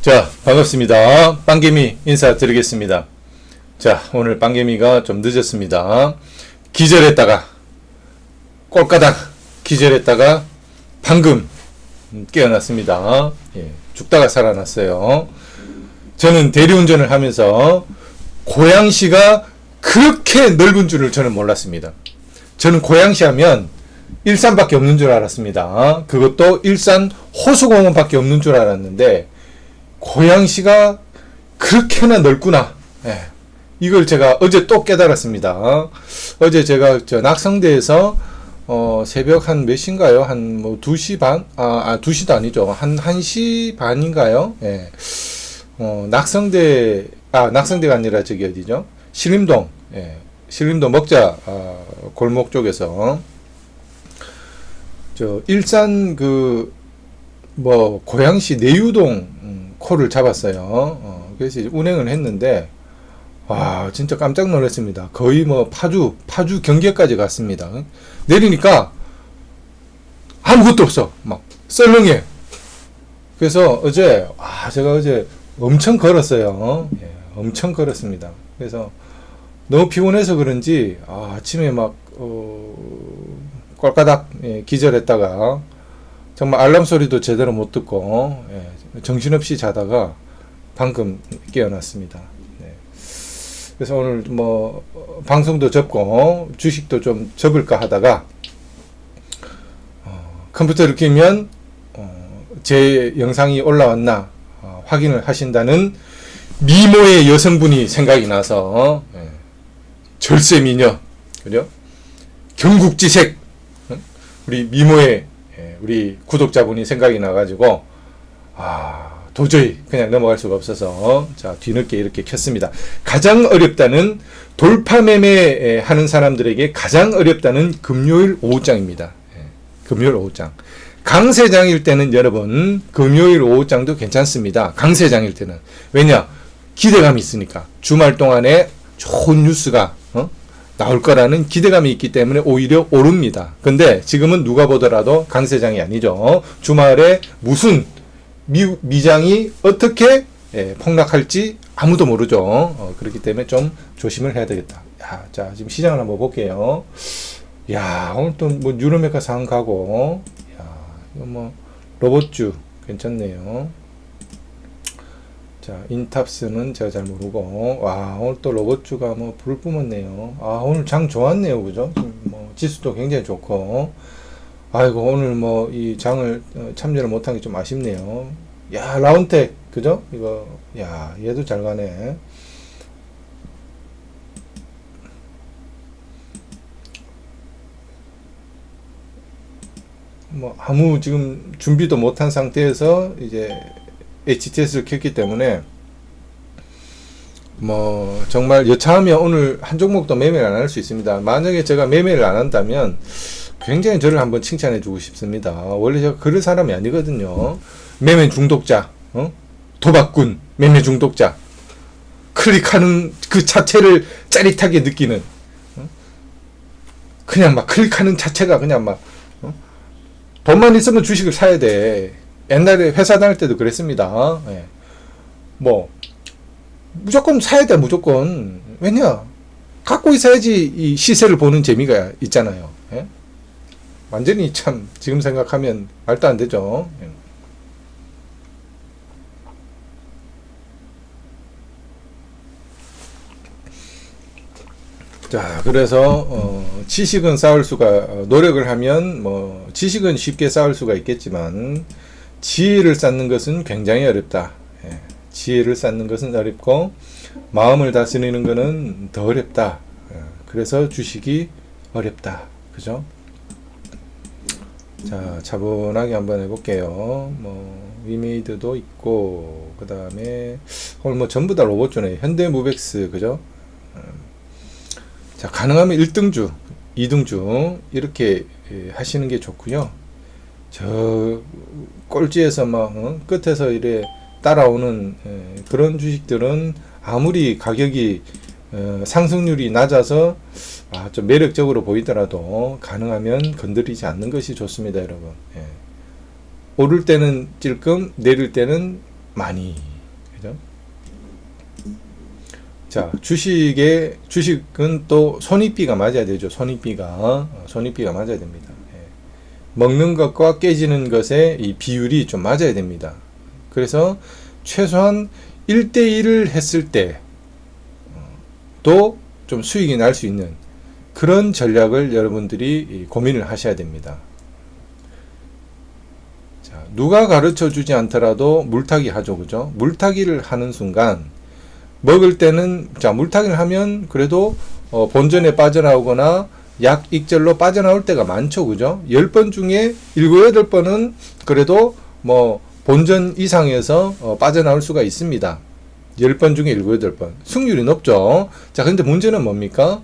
자, 반갑습니다. 빵개미 인사드리겠습니다. 자, 오늘 빵개미가 좀 늦었습니다. 기절했다가 꼴까닥 기절했다가 방금 깨어났습니다. 죽다가 살아났어요. 저는 대리운전을 하면서 고양시가 그렇게 넓은 줄을 저는 몰랐습니다. 저는 고양시 하면 일산밖에 없는 줄 알았습니다. 그것도 일산 호수공원밖에 없는 줄 알았는데 고양시가 그렇게나 넓구나. 이걸 제가 어제 또 깨달았습니다. 어제 제가 낙성대에서 새벽 한 몇 시인가요? 한 뭐 2시 반? 2시도 아니죠. 한 1시 반인가요? 낙성대가 아니라 저기 어디죠? 신림동. 신림동 먹자 골목 쪽에서 일산 고양시 내유동 코를 잡았어요. 그래서 운행을 했는데 와, 진짜 깜짝 놀랐습니다. 거의 파주 경계까지 갔습니다. 내리니까 아무것도 없어. 막 썰렁해. 그래서 제가 어제 엄청 걸었어요. 엄청 걸었습니다. 그래서 너무 피곤해서 그런지 아침에 꼴까닥 기절했다가 정말 알람 소리도 제대로 못 듣고 정신없이 자다가 방금 깨어났습니다. 그래서 오늘 방송도 접고 주식도 좀 접을까 하다가 컴퓨터를 켜면 제 영상이 올라왔나 확인을 하신다는 미모의 여성분이 생각이 나서 절세미녀, 그죠? 경국지색 우리 미모의 우리 구독자분이 생각이 나가지고 도저히 그냥 넘어갈 수가 없어서 뒤늦게 이렇게 켰습니다. 가장 어렵다는 돌파매매 하는 사람들에게 가장 어렵다는 금요일 오후장입니다. 금요일 오후장. 강세장일 때는 여러분 금요일 오후장도 괜찮습니다. 강세장일 때는. 왜냐? 기대감이 있으니까. 주말 동안에 좋은 뉴스가 나올 거라는 기대감이 있기 때문에 오히려 오릅니다. 근데 지금은 누가 보더라도 강세장이 아니죠. 주말에 무슨 미장이 어떻게 폭락할지 아무도 모르죠. 그렇기 때문에 좀 조심을 해야 되겠다. 자, 지금 시장을 한번 볼게요. 오늘 또 뉴로메카 상 가고, 이거 로봇주 괜찮네요. 자, 인탑스는 제가 잘 모르고, 오늘 또 로봇주가 불을 뿜었네요. 오늘 장 좋았네요. 그죠? 지수도 굉장히 좋고, 아이고, 오늘 이 장을 참여를 못한 게 좀 아쉽네요. 라운텍, 그죠? 이거, 얘도 잘 가네. 아무 지금 준비도 못한 상태에서 이제 HTS를 켰기 때문에 정말 여차하면 오늘 한 종목도 매매를 안 할 수 있습니다. 만약에 제가 매매를 안 한다면 굉장히 저를 한번 칭찬해 주고 싶습니다. 원래 제가 그럴 사람이 아니거든요. 매매 중독자, 도박꾼, 매매 중독자. 클릭하는 그 자체를 짜릿하게 느끼는, 그냥 클릭하는 자체가 그냥 돈만 있으면 주식을 사야 돼. 옛날에 회사 다닐 때도 그랬습니다. 무조건 사야 돼, 무조건. 왜냐? 갖고 있어야지 이 시세를 보는 재미가 있잖아요. 완전히 참 지금 생각하면 말도 안 되죠. 자, 그래서 지식은 쌓을 수가 노력을 하면 지식은 쉽게 쌓을 수가 있겠지만 지혜를 쌓는 것은 굉장히 어렵다. 지혜를 쌓는 것은 어렵고 마음을 다스리는 것은 더 어렵다. 그래서 주식이 어렵다. 그죠? 자, 차분하게 한번 해볼게요. 위메이드도 있고, 그 다음에, 오늘 전부 다 로봇주네. 현대무벡스, 그죠? 자, 가능하면 1등주, 2등주, 이렇게 하시는 게 좋고요. 저, 꼴찌에서 끝에서 이래 따라오는 그런 주식들은 아무리 가격이 상승률이 낮아서 좀 매력적으로 보이더라도 가능하면 건드리지 않는 것이 좋습니다, 여러분. 오를 때는 찔끔, 내릴 때는 많이. 그죠? 자, 주식은 또 손익비가 맞아야 되죠. 손익비가 맞아야 됩니다. 예. 먹는 것과 깨지는 것의 이 비율이 좀 맞아야 됩니다. 그래서 최소한 1대1을 했을 때 또 좀 수익이 날 수 있는 그런 전략을 여러분들이 고민을 하셔야 됩니다. 자, 누가 가르쳐 주지 않더라도 물타기 하죠. 그죠? 물타기를 하는 순간 먹을 때는, 자, 물타기를 하면 그래도 본전에 빠져나오거나 약익절로 빠져나올 때가 많죠. 그죠? 10번 중에 7, 8번은 그래도 뭐 본전 이상에서 빠져나올 수가 있습니다. 10번 중에 7, 8번. 승률이 높죠. 자, 근데 문제는 뭡니까?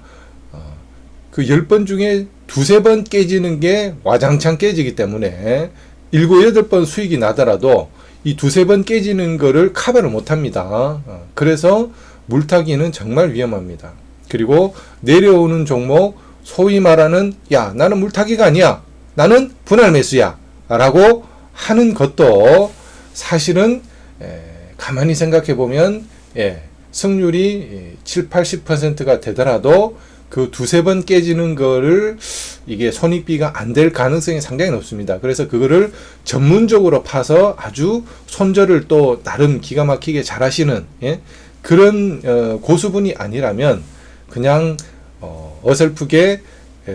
그 10번 중에 2, 3번 깨지는 게 와장창 깨지기 때문에 7, 8번 수익이 나더라도 이 2, 3번 깨지는 거를 커버를 못 합니다. 그래서 물타기는 정말 위험합니다. 그리고 내려오는 종목, 소위 말하는, 야, 나는 물타기가 아니야. 나는 분할 매수야. 라고 하는 것도 사실은 가만히 생각해 보면 승률이 7, 80%가 되더라도 그 2, 3번 깨지는 거를 이게 손익비가 안 될 가능성이 상당히 높습니다. 그래서 그거를 전문적으로 파서 아주 손절을 또 나름 기가 막히게 잘 하시는 그런 고수분이 아니라면 그냥 어설프게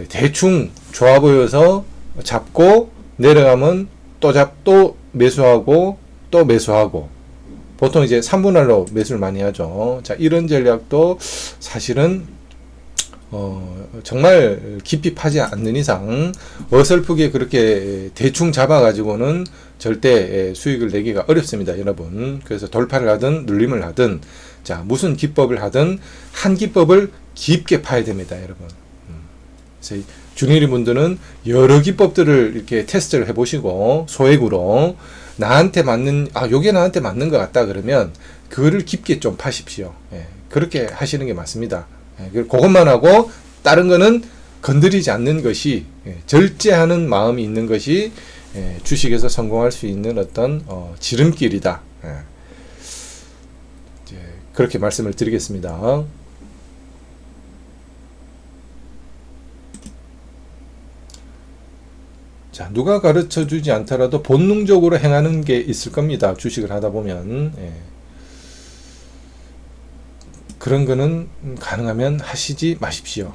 대충 좋아 보여서 잡고 내려가면 또 매수하고 또 매수하고 보통 이제 3분할로 매수를 많이 하죠. 자, 이런 전략도 사실은 정말 깊이 파지 않는 이상 어설프게 그렇게 대충 잡아가지고는 절대 수익을 내기가 어렵습니다, 여러분. 그래서 돌파를 하든 눌림을 하든, 자, 무슨 기법을 하든 한 기법을 깊게 파야 됩니다, 여러분. 그래서 중일이 분들은 여러 기법들을 이렇게 테스트를 해보시고 소액으로 나한테 맞는, 요게 나한테 맞는 것 같다 그러면 그거를 깊게 좀 파십시오. 그렇게 하시는 게 맞습니다. 그것만 하고 다른 거는 건드리지 않는 것이, 절제하는 마음이 있는 것이 주식에서 성공할 수 있는 어떤 지름길이다. 이제 그렇게 말씀을 드리겠습니다. 자, 누가 가르쳐 주지 않더라도 본능적으로 행하는 게 있을 겁니다. 주식을 하다 보면. 그런 거는 가능하면 하시지 마십시오.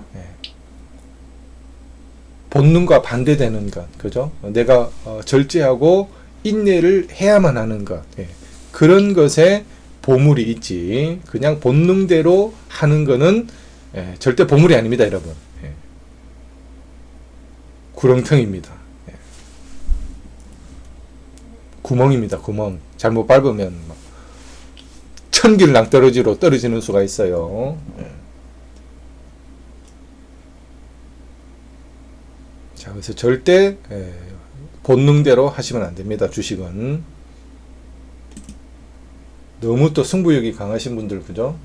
본능과 반대되는 것, 그죠? 내가 절제하고 인내를 해야만 하는 것, 그런 것에 보물이 있지. 그냥 본능대로 하는 거는 절대 보물이 아닙니다, 여러분. 구렁텅입니다. 구멍입니다. 구멍. 잘못 밟으면 천길 낭떠러지로 떨어지는 수가 있어요. 자, 그래서 절대 본능대로 하시면 안 됩니다. 주식은 너무 또 승부욕이 강하신 분들, 그죠?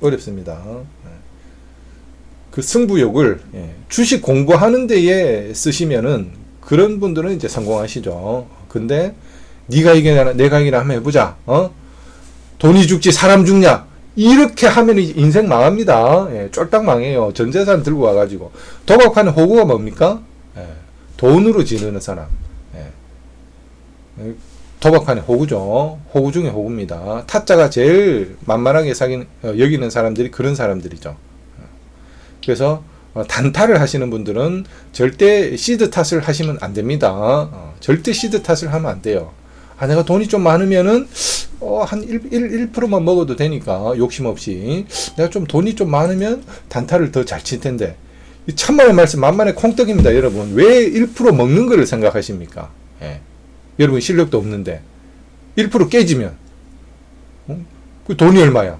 어렵습니다. 그 승부욕을 주식 공부하는 데에 쓰시면은 그런 분들은 이제 성공하시죠. 근데 네가 이기나 내가 이기나 한번 해보자. 돈이 죽지 사람 죽냐? 이렇게 하면 인생 망합니다. 쫄딱 망해요. 전 재산 들고 와가지고. 도박하는 호구가 뭡니까? 돈으로 지르는 사람. 도박하는 호구죠. 호구 중에 호구입니다. 타짜가 제일 만만하게 여기는 사람들이 그런 사람들이죠. 그래서 단타를 하시는 분들은 절대 시드 탓을 하시면 안 됩니다. 절대 시드 탓을 하면 안 돼요. 내가 돈이 좀 많으면은 한 1%만 먹어도 되니까 욕심 없이 내가 좀 돈이 좀 많으면 단타를 더 잘 칠 텐데, 천만의 말씀 만만의 콩떡입니다. 여러분, 왜 1% 먹는 거를 생각하십니까? 여러분 실력도 없는데 1% 깨지면 그 돈이 얼마야?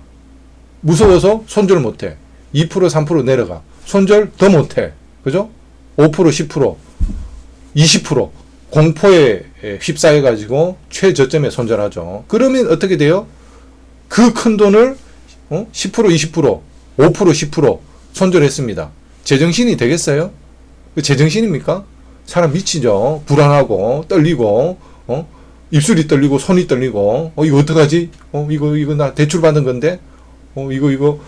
무서워서 손절 못해. 2%, 3% 내려가. 손절 더 못해. 그죠? 5%, 10%, 20% 공포에 휩싸여가지고 최저점에 손절하죠. 그러면 어떻게 돼요? 그 큰 돈을 10%, 20%, 5%, 10% 손절했습니다. 제정신이 되겠어요? 그 제정신입니까? 사람 미치죠. 불안하고 떨리고 입술이 떨리고 손이 떨리고 이거 어떡하지? 이거 나 대출 받은 건데 이거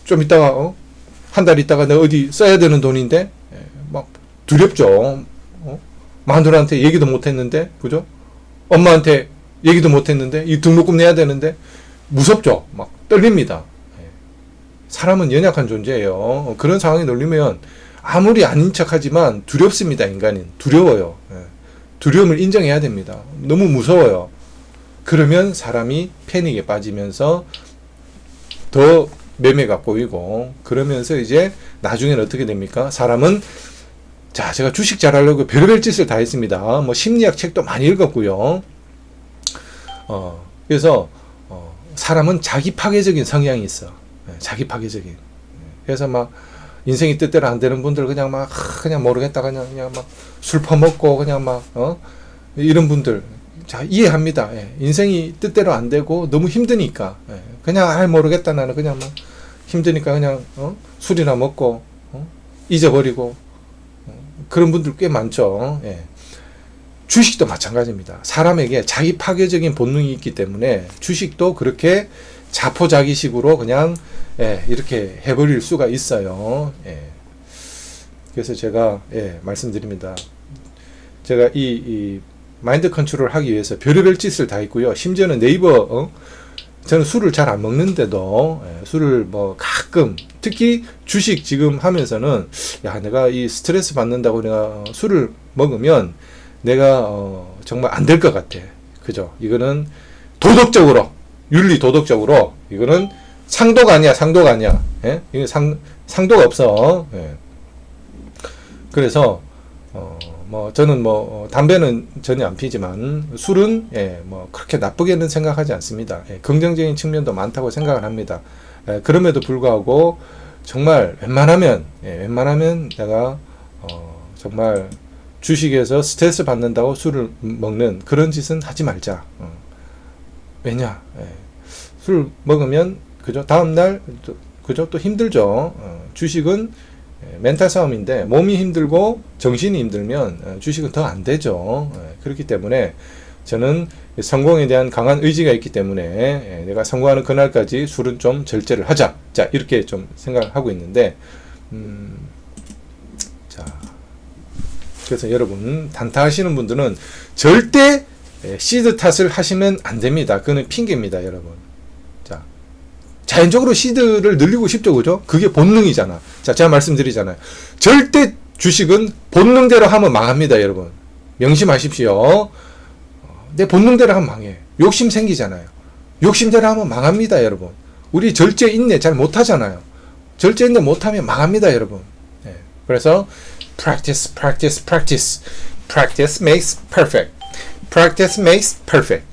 좀 있다가 한 달 있다가 내가 어디 써야 되는 돈인데 막 두렵죠. 마누라한테 얘기도 못 했는데 그죠? 엄마한테 얘기도 못 했는데 이 등록금 내야 되는데 무섭죠. 막 떨립니다. 사람은 연약한 존재예요. 그런 상황에 놓이면 아무리 아닌 척하지만 두렵습니다. 인간은 두려워요. 두려움을 인정해야 됩니다. 너무 무서워요. 그러면 사람이 패닉에 빠지면서 더 매매가 꼬이고 그러면서 이제 나중에는 어떻게 됩니까? 사람은 자, 제가 주식 잘하려고 별의별 짓을 다 했습니다. 뭐 심리학 책도 많이 읽었고요. 그래서 사람은 자기 파괴적인 성향이 있어. 자기 파괴적인. 그래서 막 인생이 뜻대로 안 되는 분들 그냥 막 그냥 모르겠다 그냥 막 술 퍼먹고 그냥 막 이런 분들 자 이해합니다. 인생이 뜻대로 안 되고 너무 힘드니까 그냥 모르겠다 나는 그냥 막 힘드니까 그냥 술이나 먹고 잊어버리고 그런 분들 꽤 많죠. 주식도 마찬가지입니다. 사람에게 자기 파괴적인 본능이 있기 때문에 주식도 그렇게 자포자기식으로 그냥 이렇게 해버릴 수가 있어요. 그래서 제가 말씀드립니다. 제가 이 마인드 컨트롤 하기 위해서 별의별 짓을 다 했고요. 심지어는 네이버 저는 술을 잘 안 먹는데도 술을 뭐 가끔 특히 주식 지금 하면서는 야 내가 이 스트레스 받는다고 내가 술을 먹으면 내가 정말 안 될 것 같아. 그죠? 이거는 도덕적으로 윤리 도덕적으로 이거는 상도가 아니야. 이거 상도가 없어. 그래서 뭐 저는 뭐 담배는 전혀 안 피지만 술은 뭐 그렇게 나쁘게는 생각하지 않습니다. 긍정적인 측면도 많다고 생각을 합니다. 그럼에도 불구하고 정말 웬만하면 내가 정말 주식에서 스트레스 받는다고 술을 먹는 그런 짓은 하지 말자. 왜냐? 술 먹으면 그죠? 다음 날 그죠? 또 힘들죠. 주식은 멘탈 싸움인데 몸이 힘들고 정신이 힘들면 주식은 더 안 되죠. 그렇기 때문에 저는 성공에 대한 강한 의지가 있기 때문에 내가 성공하는 그날까지 술은 좀 절제를 하자. 자, 이렇게 좀 생각을 하고 있는데 자, 그래서 여러분 단타 하시는 분들은 절대 시드 탓을 하시면 안 됩니다. 그거는 핑계입니다, 여러분. 자, 자연적으로 시드를 늘리고 싶죠, 그죠? 그게 본능이잖아. 자, 제가 말씀드리잖아요. 절대 주식은 본능대로 하면 망합니다, 여러분. 명심하십시오. 내 본능대로 하면 망해. 욕심 생기잖아요. 욕심대로 하면 망합니다, 여러분. 우리 절제 인내 잘 못하잖아요. 절제 인내 못하면 망합니다, 여러분. 그래서 practice makes perfect. Practice makes perfect.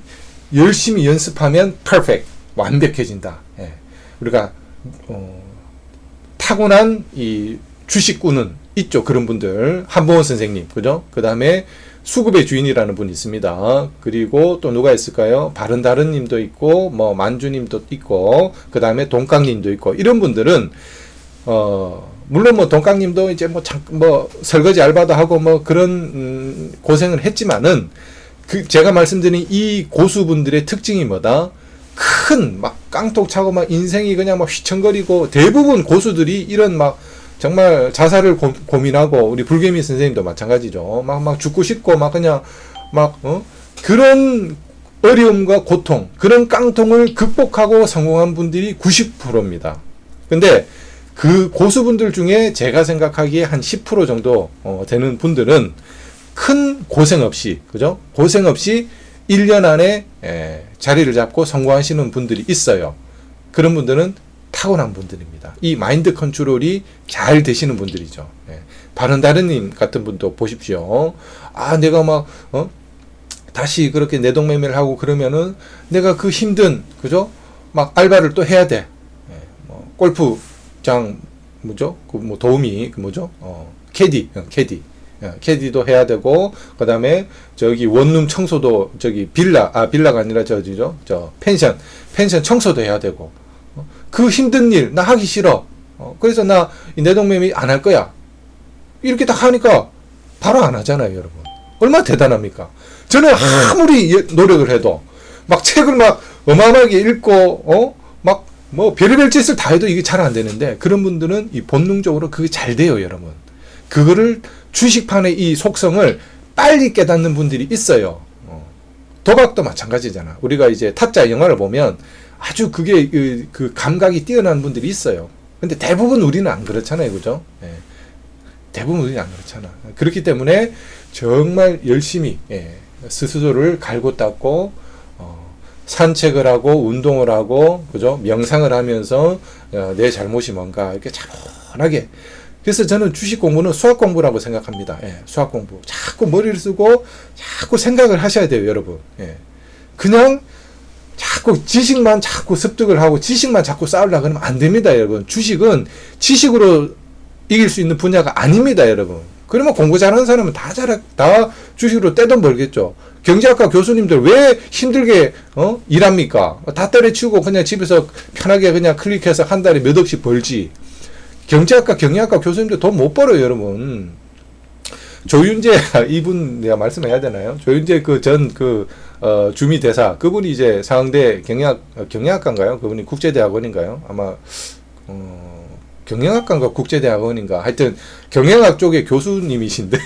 열심히 연습하면 perfect. 완벽해진다. 우리가 타고난 이 주식꾼은 있죠. 그런 분들. 한보원 선생님, 그죠? 그 다음에 수급의 주인이라는 분이 있습니다. 그리고 또 누가 있을까요? 바른다른님도 있고, 뭐 만주님도 있고, 그 다음에 동강님도 있고, 이런 분들은 물론 뭐 동강님도 이제 뭐 설거지 알바도 하고 뭐 그런 고생을 했지만은 제가 말씀드린 이 고수분들의 특징이 뭐다? 큰 막 깡통 차고 막 인생이 그냥 막 휘청거리고 대부분 고수들이 이런 막 정말 자살을 고민하고 우리 불개미 선생님도 마찬가지죠. 막 죽고 싶고 막 그냥 막 그런 어려움과 고통 그런 깡통을 극복하고 성공한 분들이 90%입니다. 근데 그 고수분들 중에 제가 생각하기에 한 10% 정도 되는 분들은 큰 고생 없이 그죠? 고생 없이 1년 안에 자리를 잡고 성공하시는 분들이 있어요. 그런 분들은 타고난 분들입니다. 이 마인드 컨트롤이 잘 되시는 분들이죠. 바른다른님 같은 분도 보십시오. 아, 내가 막 다시 그렇게 내동매매를 하고 그러면은 내가 그 힘든 그죠? 막 알바를 또 해야 돼. 뭐 골프장 뭐죠? 그 뭐 도우미 그 뭐죠? 캐디도 해야 되고 그다음에 저기 원룸 청소도 저기 빌라가 아니라 저 펜션 청소도 해야 되고 그 힘든 일 나 하기 싫어. 그래서 나 내동매매 안 할 거야. 이렇게 딱 하니까 바로 안 하잖아요, 여러분. 얼마나 대단합니까? 저는 아무리 노력을 해도 막 책을 막 어마어마하게 읽고 막 뭐 별의별 짓을 다 해도 이게 잘 안 되는데, 그런 분들은 이 본능적으로 그게 잘 돼요, 여러분. 그거를 주식판의 이 속성을 빨리 깨닫는 분들이 있어요. 도박도 마찬가지잖아. 우리가 이제 타짜 영화를 보면 아주 그게 그 감각이 뛰어난 분들이 있어요. 근데 대부분 우리는 안 그렇잖아요, 그죠? 예. 대부분 우리는 안 그렇잖아. 그렇기 때문에 정말 열심히 스스로를 갈고 닦고 산책을 하고 운동을 하고, 그죠? 명상을 하면서 내 잘못이 뭔가 이렇게 차분하게. 그래서 저는 주식 공부는 수학 공부라고 생각합니다. 수학 공부. 자꾸 머리를 쓰고 자꾸 생각을 하셔야 돼요, 여러분. 그냥 자꾸 지식만 자꾸 습득을 하고 지식만 자꾸 쌓으려고 그러면 안 됩니다, 여러분. 주식은 지식으로 이길 수 있는 분야가 아닙니다, 여러분. 그러면 공부 잘하는 사람은 다 주식으로 떼돈 벌겠죠. 경제학과 교수님들 왜 힘들게 일합니까? 다 때려치우고 그냥 집에서 편하게 그냥 클릭해서 한 달에 몇 억씩 벌지. 경제학과, 경영학과 교수님들 돈 못 벌어요, 여러분. 조윤재, 이분 내가 말씀해야 되나요? 조윤재 주미 대사, 그분이 이제 상대 경영학과인가요? 그분이 국제대학원인가요? 아마, 경영학과인가 국제대학원인가? 하여튼, 경영학 쪽의 교수님이신데,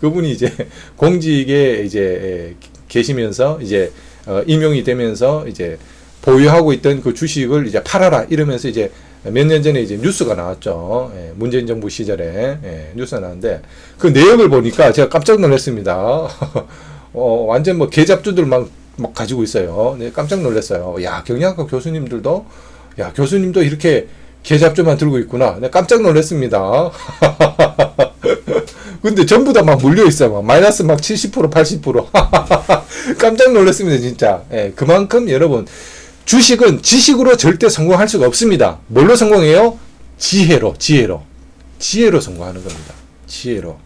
그분이 이제 공직에 이제 계시면서, 이제, 임용이 되면서, 이제, 보유하고 있던 그 주식을 이제 팔아라, 이러면서 이제, 몇 년 전에 이제 뉴스가 나왔죠. 문재인 정부 시절에 뉴스가 나왔는데, 그 내역을 보니까 제가 깜짝 놀랐습니다. 완전 뭐 계잡주들만 막 가지고 있어요. 네, 깜짝 놀랐어요. 야, 경영학과 교수님들도, 야, 교수님도 이렇게 계잡주만 들고 있구나. 네, 깜짝 놀랐습니다. 근데 전부 다 막 물려 있어요. 막 마이너스 막 70%, 80%. 깜짝 놀랐습니다, 진짜. 그만큼 여러분, 주식은 지식으로 절대 성공할 수가 없습니다. 뭘로 성공해요? 지혜로 성공하는 겁니다. 지혜로.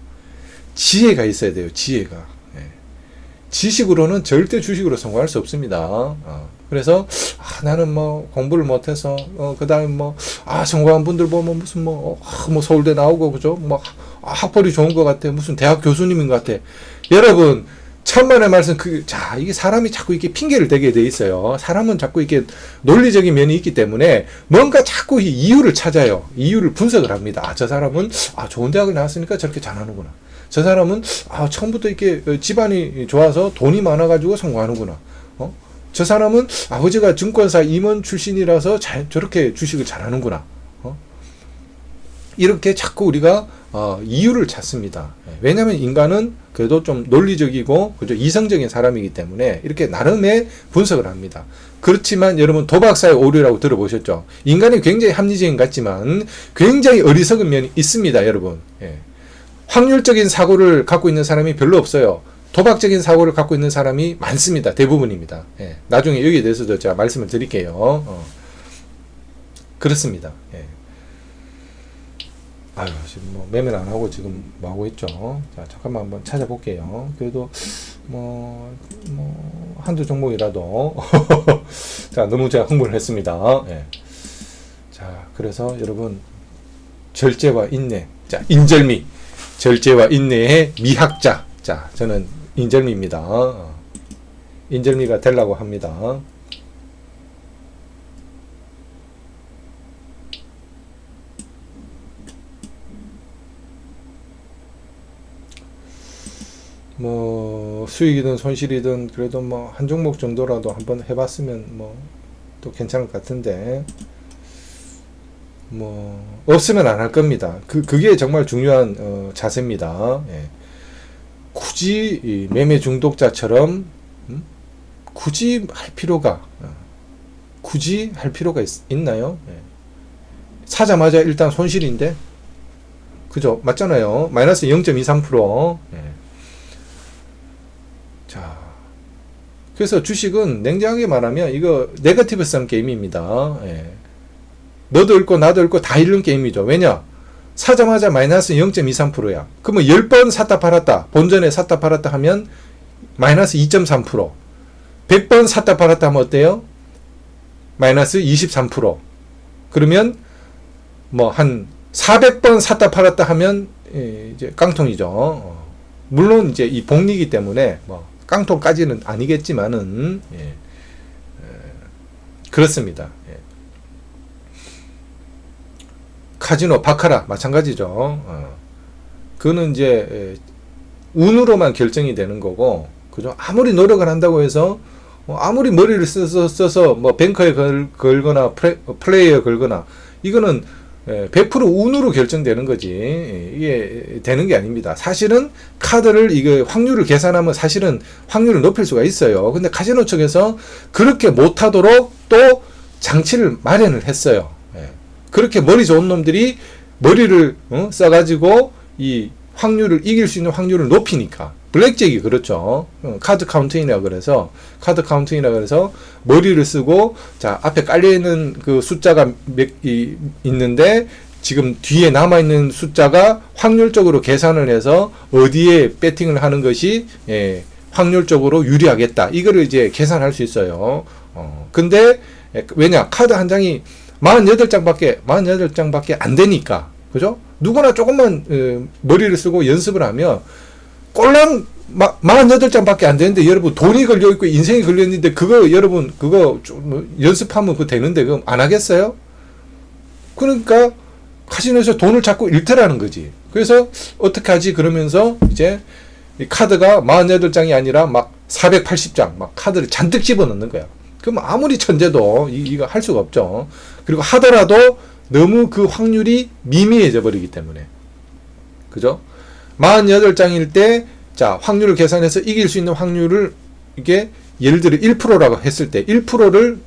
지혜가 있어야 돼요, 지혜가. 지식으로는 절대 주식으로 성공할 수 없습니다. 그래서, 나는 뭐, 공부를 못해서, 그 다음에 뭐, 성공한 분들 보면 무슨 뭐 서울대 나오고, 그죠? 학벌이 좋은 것 같아. 무슨 대학 교수님인 것 같아. 여러분, 천만의 말씀, 이게 사람이 자꾸 이렇게 핑계를 대게 돼 있어요. 사람은 자꾸 이렇게 논리적인 면이 있기 때문에 뭔가 자꾸 이유를 찾아요. 이유를 분석을 합니다. 저 사람은, 좋은 대학을 나왔으니까 저렇게 잘하는구나. 저 사람은, 처음부터 이렇게 집안이 좋아서 돈이 많아가지고 성공하는구나. 저 사람은 아버지가 증권사 임원 출신이라서 저렇게 주식을 잘하는구나. 이렇게 자꾸 우리가 이유를 찾습니다. 왜냐하면 인간은 그래도 좀 논리적이고 그죠? 이성적인 사람이기 때문에 이렇게 나름의 분석을 합니다. 그렇지만 여러분 도박사의 오류라고 들어보셨죠? 인간이 굉장히 합리적인 것 같지만 굉장히 어리석은 면이 있습니다, 여러분. 확률적인 사고를 갖고 있는 사람이 별로 없어요. 도박적인 사고를 갖고 있는 사람이 많습니다. 대부분입니다. 나중에 여기에 대해서도 제가 말씀을 드릴게요. 그렇습니다. 지금 뭐 매매를 안 하고 지금 뭐 하고 있죠. 자, 잠깐만 한번 찾아볼게요. 그래도 한두 종목이라도 자, 너무 제가 흥분을 했습니다. 자, 그래서 여러분 절제와 인내. 자, 인절미. 절제와 인내의 미학자. 자, 저는 인절미입니다. 인절미가 되려고 합니다. 수익이든 손실이든 그래도 한 종목 정도라도 한번 해봤으면 또 괜찮을 것 같은데 없으면 안 할 겁니다. 그게 정말 중요한 자세입니다. 굳이 이 매매 중독자처럼 굳이 할 필요가 있나요? 사자마자 일단 손실인데, 그죠? 맞잖아요. 마이너스 0.23%. 자, 그래서 주식은 냉정하게 말하면 이거 네거티브성 게임입니다. 너도 잃고 나도 잃고 다 잃는 게임이죠. 왜냐? 사자마자 마이너스 0.23%야. 그러면 10번 샀다 팔았다, 본전에 샀다 팔았다 하면 마이너스 2.3%. 100번 샀다 팔았다 하면 어때요? 마이너스 23%. 그러면 한 400번 샀다 팔았다 하면 이제 깡통이죠. 물론 이제 이 복리기 때문에 뭐 깡통까지는 아니겠지만은 그렇습니다. 예. 카지노, 바카라 마찬가지죠. 그거는 이제 운으로만 결정이 되는 거고, 그죠? 아무리 노력을 한다고 해서 아무리 머리를 써서 뭐 뱅커에 걸거나 플레이어에 걸거나 이거는 100% 운으로 결정되는 거지 이게 되는 게 아닙니다. 사실은 카드를 이거 확률을 계산하면 사실은 확률을 높일 수가 있어요. 근데 카지노 측에서 그렇게 못하도록 또 장치를 마련을 했어요. 그렇게 머리 좋은 놈들이 머리를 써가지고 이 확률을 이길 수 있는 확률을 높이니까. 블랙잭이 그렇죠. 카드 카운팅이라 그래서 머리를 쓰고, 자, 앞에 깔려있는 그 숫자가 있는데 지금 뒤에 남아있는 숫자가 확률적으로 계산을 해서 어디에 배팅을 하는 것이 확률적으로 유리하겠다, 이거를 이제 계산할 수 있어요. 근데 왜냐, 카드 한 장이 48장밖에 안 되니까, 그죠? 누구나 조금만 머리를 쓰고 연습을 하면 꼴랑 48장밖에 안 되는데, 여러분 돈이 걸려있고 인생이 걸려있는데, 그거 여러분 그거 좀 연습하면 그거 되는데 그거 안 하겠어요? 그러니까 카지노에서 돈을 자꾸 잃더라는 거지. 그래서 어떻게 하지 그러면서 이제 이 카드가 48장이 아니라 막 480장 막 카드를 잔뜩 집어넣는 거야. 그럼 아무리 천재도 이거 할 수가 없죠. 그리고 하더라도 너무 그 확률이 미미해져 버리기 때문에. 그죠? 48장일 때, 자, 확률을 계산해서 이길 수 있는 확률을, 이게 예를 들어 1%라고 했을 때, 1%를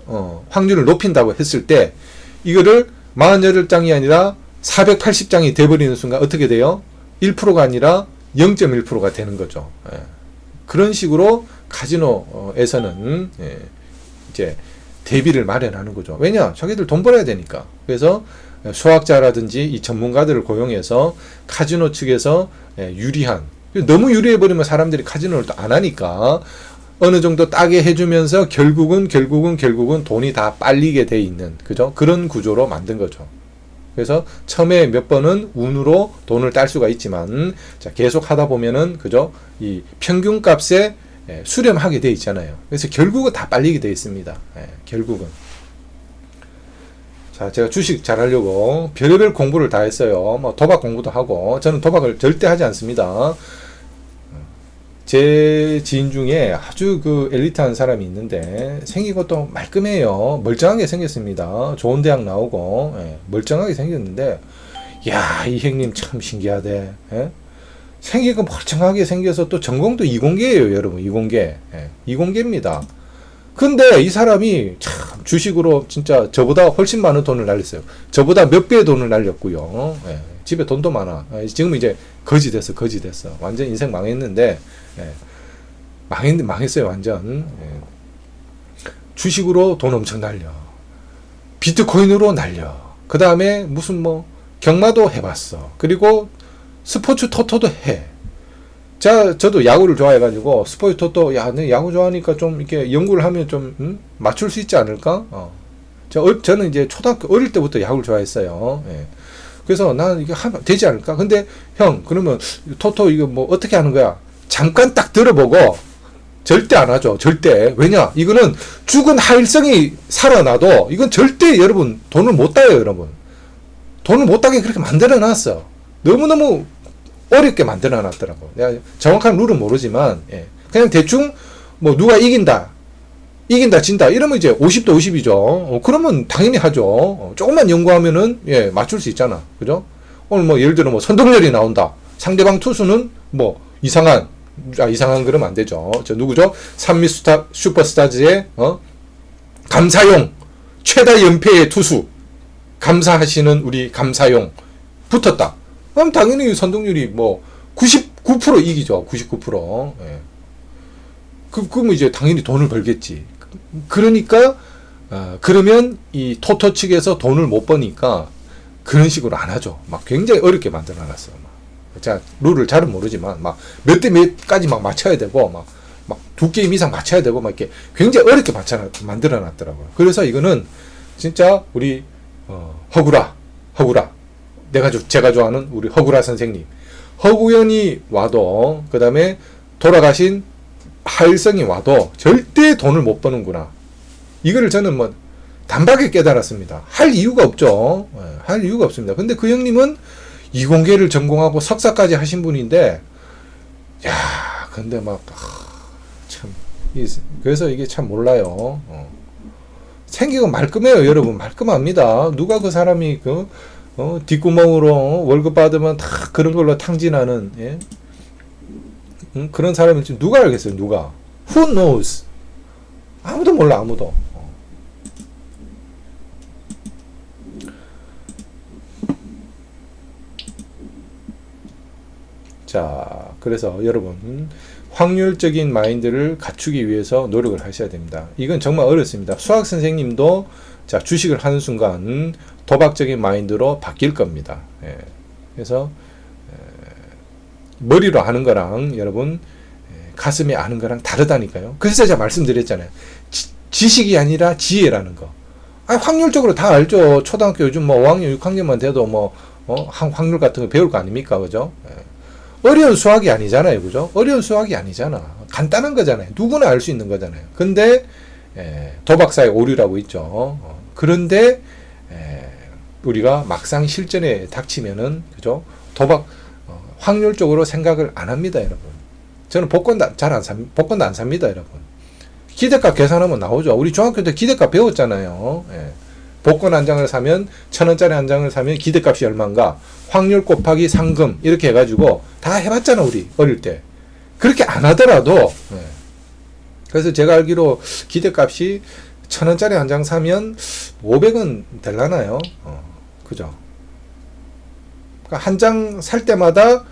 확률을 높인다고 했을 때, 이거를 48장이 아니라 480장이 돼버리는 순간 어떻게 돼요? 1%가 아니라 0.1%가 되는 거죠. 그런 식으로 카지노에서는 이제 대비를 마련하는 거죠. 왜냐? 자기들 돈 벌어야 되니까. 그래서 수학자라든지 이 전문가들을 고용해서 카지노 측에서 유리한, 너무 유리해버리면 사람들이 카지노를 또 안 하니까 어느 정도 따게 해주면서 결국은 돈이 다 빨리게 돼 있는, 그죠? 그런 구조로 만든 거죠. 그래서 처음에 몇 번은 운으로 돈을 딸 수가 있지만, 자, 계속 하다 보면은, 그죠? 이 평균값에 수렴하게 돼 있잖아요. 그래서 결국은 다 빨리게 돼 있습니다. 결국은. 자, 제가 주식 잘하려고 별의별 공부를 다 했어요. 뭐 도박 공부도 하고. 저는 도박을 절대 하지 않습니다. 제 지인 중에 아주 그 엘리트한 사람이 있는데 생긴 것도 말끔해요. 멀쩡하게 생겼습니다. 좋은 대학 나오고 멀쩡하게 생겼는데, 야, 이 형님 참 신기하대. 생긴 거 멀쩡하게 생겨서 또 전공도 이공계예요, 여러분. 이공계. 이공계입니다. 근데 이 사람이 참 주식으로 진짜 저보다 훨씬 많은 돈을 날렸어요. 저보다 몇 배의 돈을 날렸고요. 집에 돈도 많아. 지금 이제 거지 됐어. 완전 인생 망했는데, 망했어요, 완전. 주식으로 돈 엄청 날려. 비트코인으로 날려. 그 다음에 무슨 뭐 경마도 해봤어. 그리고 스포츠 토토도 해. 자, 저도 야구를 좋아해가지고 스포츠 토토, 야, 내 야구 좋아하니까 좀 이렇게 연구를 하면 좀 맞출 수 있지 않을까? 저는 이제 초등학교 어릴 때부터 야구를 좋아했어요. 그래서 나는 이게 되지 않을까? 근데 형, 그러면 토토 이거 뭐 어떻게 하는 거야? 잠깐 딱 들어보고 절대 안 하죠. 절대. 왜냐? 이거는 죽은 하일성이 살아나도 이건 절대 여러분 돈을 못 따요, 여러분. 돈을 못 따게 그렇게 만들어 놨어. 너무너무 어렵게 만들어 놨더라고. 내가 정확한 룰은 모르지만, 그냥 대충 뭐 누가 이긴다, 진다 이러면 이제 50대 50이죠. 그러면 당연히 하죠. 조금만 연구하면은 맞출 수 있잖아. 그죠? 오늘 뭐 예를 들어 뭐 선동열이 나온다. 상대방 투수는 뭐 이상한 그러면 안 되죠. 저 누구죠? 산미 슈퍼스타즈의 감사용 최다 연패의 투수, 감사하시는 우리 감사용 붙었다. 그럼 당연히 선동률이 뭐 99% 이기죠. 99%. 그럼 이제 당연히 돈을 벌겠지. 그러니까 그러면 이 토토 측에서 돈을 못 버니까 그런 식으로 안 하죠. 막 굉장히 어렵게 만들어 놨어요. 제가 룰을 잘은 모르지만 막 몇 대 몇까지 막 맞춰야 되고 막 두 게임 이상 맞춰야 되고 막 이렇게 굉장히 어렵게 만들어 놨더라고요. 그래서 이거는 진짜 우리 허구라 제가 좋아하는 우리 허구라 선생님. 허구연이 와도, 그 다음에 돌아가신 하일성이 와도 절대 돈을 못 버는구나. 이거를 저는 뭐 단박에 깨달았습니다. 할 이유가 없죠. 할 이유가 없습니다. 근데 그 형님은 이공계를 전공하고 석사까지 하신 분인데, 야, 근데 막, 참, 그래서 이게 참 몰라요. 생기가 말끔해요, 여러분. 말끔합니다. 누가 그 사람이 뒷구멍으로 월급 받으면 다 그런 걸로 탕진하는, 예? 그런 사람을 지금 누가 알겠어요, 누가? Who knows? 아무도 몰라, 아무도. 자, 그래서 여러분, 확률적인 마인드를 갖추기 위해서 노력을 하셔야 됩니다. 이건 정말 어렵습니다. 수학 선생님도 자, 주식을 하는 순간 도박적인 마인드로 바뀔 겁니다. 예. 그래서 머리로 하는 거랑 여러분 가슴에 아는 거랑 다르다니까요. 그래서 제가 말씀드렸잖아요. 지식이 아니라 지혜라는 거. 확률적으로 다 알죠. 초등학교 요즘 뭐 5학년, 6학년만 돼도 뭐 확률 같은 거 배울 거 아닙니까, 그죠? 어려운 수학이 아니잖아요, 그죠? 어려운 수학이 아니잖아. 간단한 거잖아요. 누구나 알 수 있는 거잖아요. 근데 도박사의 오류라고 있죠. 그런데 우리가 막상 실전에 닥치면은, 그죠? 도박 확률적으로 생각을 안 합니다, 여러분. 저는 복권도 안 삽니다, 여러분. 기대값 계산하면 나오죠. 우리 중학교 때 기대값 배웠잖아요. 복권 한 장을 사면 1,000원짜리 한 장을 사면 기대값이 얼마인가? 확률 곱하기 상금 이렇게 해가지고 다 해봤잖아, 우리 어릴 때. 그렇게 안 하더라도 그래서 제가 알기로 기대값이 1,000원짜리 한 장 사면 500원 될라나요? 그죠? 그러니까 한 장 살 때마다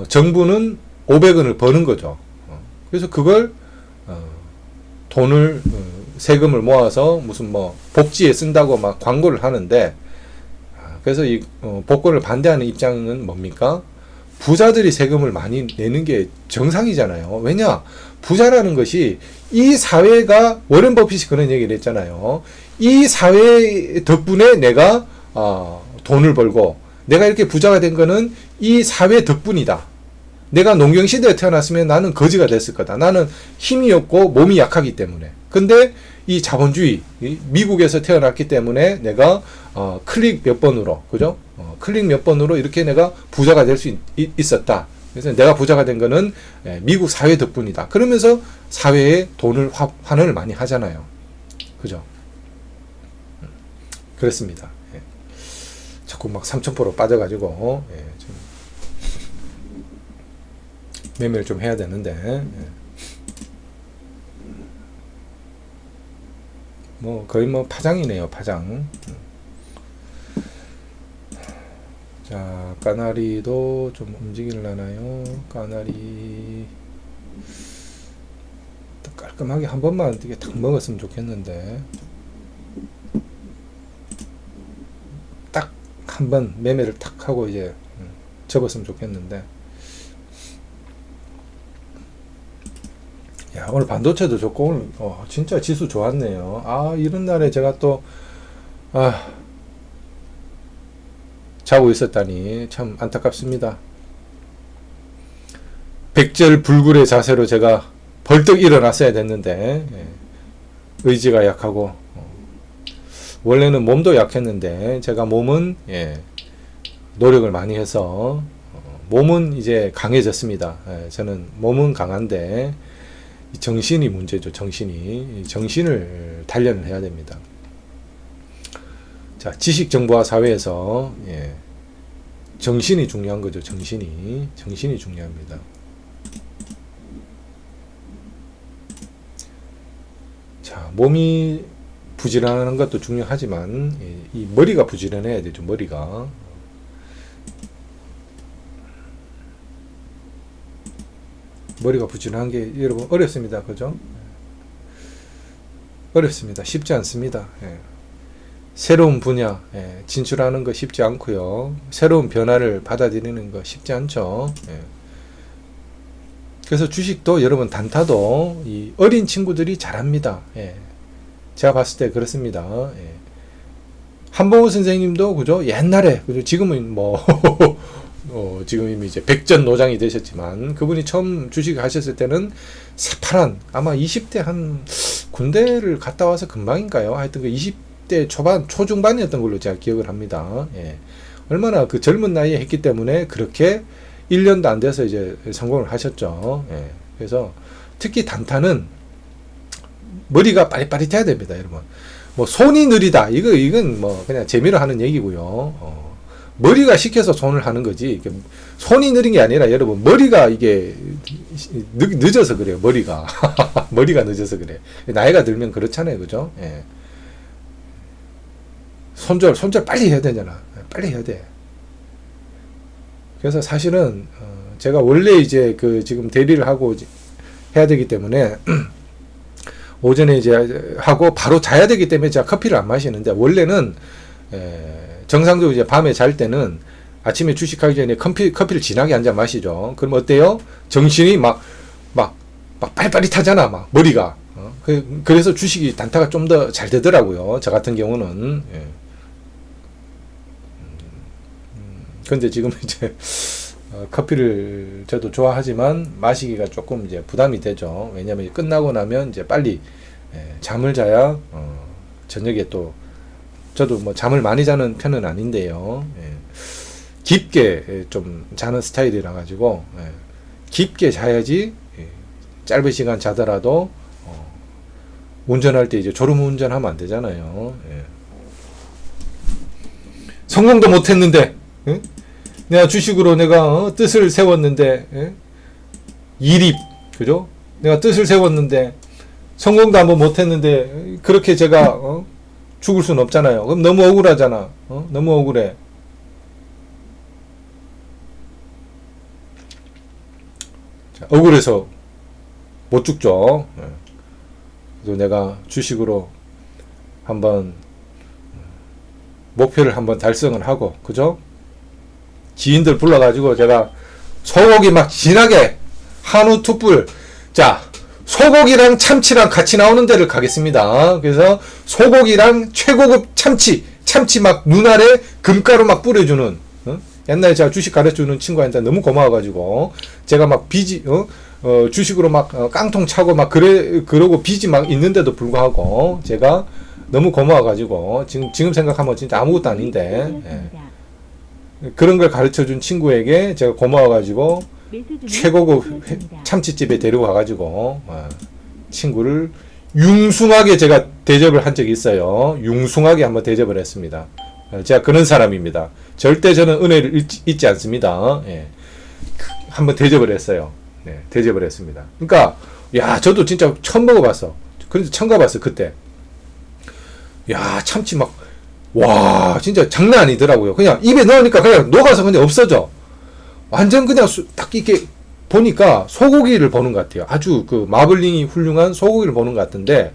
정부는 500원을 버는 거죠. 그래서 그걸 돈을 세금을 모아서 무슨 뭐 복지에 쓴다고 막 광고를 하는데, 그래서 이 복권을 반대하는 입장은 뭡니까? 부자들이 세금을 많이 내는 게 정상이잖아요. 왜냐? 부자라는 것이 이 사회가, 워렌 버핏이 그런 얘기를 했잖아요. 이 사회 덕분에 내가 돈을 벌고 내가 이렇게 부자가 된 거는 이 사회 덕분이다. 내가 농경시대에 태어났으면 나는 거지가 됐을 거다. 나는 힘이 없고 몸이 약하기 때문에. 근데 이 자본주의, 미국에서 태어났기 때문에 내가 클릭 몇 번으로, 그죠? 클릭 몇 번으로 이렇게 내가 부자가 될 수 있었다. 그래서 내가 부자가 된 거는 미국 사회 덕분이다. 그러면서 사회에 돈을 환원을 많이 하잖아요. 그죠? 그렇습니다. 자꾸 막 3,000% 빠져가지고 매매를 좀 해야 되는데, 뭐 거의 뭐 파장이네요, 파장. 자, 까나리도 좀 움직일라나요? 까나리 깔끔하게 한 번만 이게 탁 먹었으면 좋겠는데, 딱 한 번 매매를 탁 하고 이제 접었으면 좋겠는데. 야, 오늘 반도체도 좋고 오늘 진짜 지수 좋았네요. 이런 날에 제가 또 자고 있었다니 참 안타깝습니다. 백절불굴의 자세로 제가 벌떡 일어났어야 됐는데, 의지가 약하고 원래는 몸도 약했는데 제가 몸은 노력을 많이 해서 몸은 이제 강해졌습니다. 저는 몸은 강한데 정신이 문제죠. 정신을 단련을 해야 됩니다. 자, 지식 정보화 사회에서 정신이 중요한 거죠. 정신이 중요합니다. 자, 몸이 부지런한 것도 중요하지만 이 머리가 부지런해야 되죠. 머리가. 머리가 부지런한 게 여러분 어렵습니다. 그죠? 어렵습니다. 쉽지 않습니다. 새로운 분야 진출하는 거 쉽지 않고요. 새로운 변화를 받아들이는 거 쉽지 않죠. 그래서 주식도 여러분 단타도 이 어린 친구들이 잘합니다. 제가 봤을 때 그렇습니다. 한봉우 선생님도 그죠? 옛날에 그죠? 지금은 뭐 지금 이미 이제 백전 노장이 되셨지만, 그분이 처음 주식 하셨을 때는 새파란, 아마 20대 한 군대를 갔다 와서 금방인가요? 하여튼 그 20대 초반, 초중반이었던 걸로 제가 기억을 합니다. 예. 얼마나 그 젊은 나이에 했기 때문에 그렇게 1년도 안 돼서 이제 성공을 하셨죠. 예. 그래서 특히 단타는 머리가 빠릿빠릿해야 됩니다, 여러분. 뭐 손이 느리다, 이건 뭐 그냥 재미로 하는 얘기고요. 머리가 시켜서 손을 하는 거지. 손이 느린 게 아니라 여러분 머리가 이게 늦어서 그래요. 머리가 머리가 늦어서 그래. 나이가 들면 그렇잖아요, 그죠? 예. 손절 빨리 해야 되잖아. 빨리 해야 돼. 그래서 사실은 제가 원래 이제 그 지금 대리를 하고 해야 되기 때문에 오전에 이제 하고 바로 자야 되기 때문에 제가 커피를 안 마시는데, 원래는 정상적으로 이제 밤에 잘 때는 아침에 주식하기 전에 커피를 진하게 한 잔 마시죠. 그럼 어때요? 정신이 막 빠릿빠릿하잖아, 막 머리가. 그래서 주식이 단타가 좀 더 잘 되더라고요. 저 같은 경우는. 예. 근데 지금 이제 커피를 저도 좋아하지만 마시기가 조금 이제 부담이 되죠. 왜냐면 끝나고 나면 이제 빨리 잠을 자야 저녁에 또, 저도 뭐 잠을 많이 자는 편은 아닌데요. 깊게 좀 자는 스타일이라 가지고 깊게 자야지 짧은 시간 자더라도 운전할 때 이제 졸음 운전하면 안 되잖아요. 성공도 못했는데, 내가 주식으로 내가 뜻을 세웠는데, 이립, 그죠? 내가 뜻을 세웠는데 성공도 한번 못했는데 그렇게 제가 죽을 수는 없잖아요. 그럼 너무 억울하잖아. 너무 억울해. 자, 억울해서 못 죽죠. 그래서 내가 주식으로 한번 목표를 한번 달성을 하고, 그죠? 지인들 불러가지고 제가 소고기 막 진하게 한우 툭불, 자 소고기랑 참치랑 같이 나오는 데를 가겠습니다. 그래서 소고기랑 최고급 참치 막 눈 아래 금가루 막 뿌려주는, 옛날에 제가 주식 가르쳐주는 친구한테 너무 고마워가지고 제가 막 빚이 주식으로 막 깡통 차고 막 그러고 빚이 막 있는데도 불구하고 제가 너무 고마워가지고 지금 생각하면 진짜 아무것도 아닌데, 그런 걸 가르쳐준 친구에게 제가 고마워가지고 최고급 참치집에 데리고 가가지고 친구를 융숭하게 제가 대접을 한 적이 있어요. 융숭하게 한번 대접을 했습니다. 제가 그런 사람입니다. 절대 저는 은혜를 잊지 않습니다. 한번 대접을 했어요. 대접을 했습니다. 그러니까 야, 저도 진짜 처음 먹어봤어. 그래서 처음 가봤어, 그때. 야, 참치 막, 와, 진짜 장난 아니더라고요. 그냥 입에 넣으니까 그냥 녹아서 그냥 없어져. 완전 그냥 딱 이렇게 보니까 소고기를 보는 것 같아요. 아주 그 마블링이 훌륭한 소고기를 보는 것 같은데,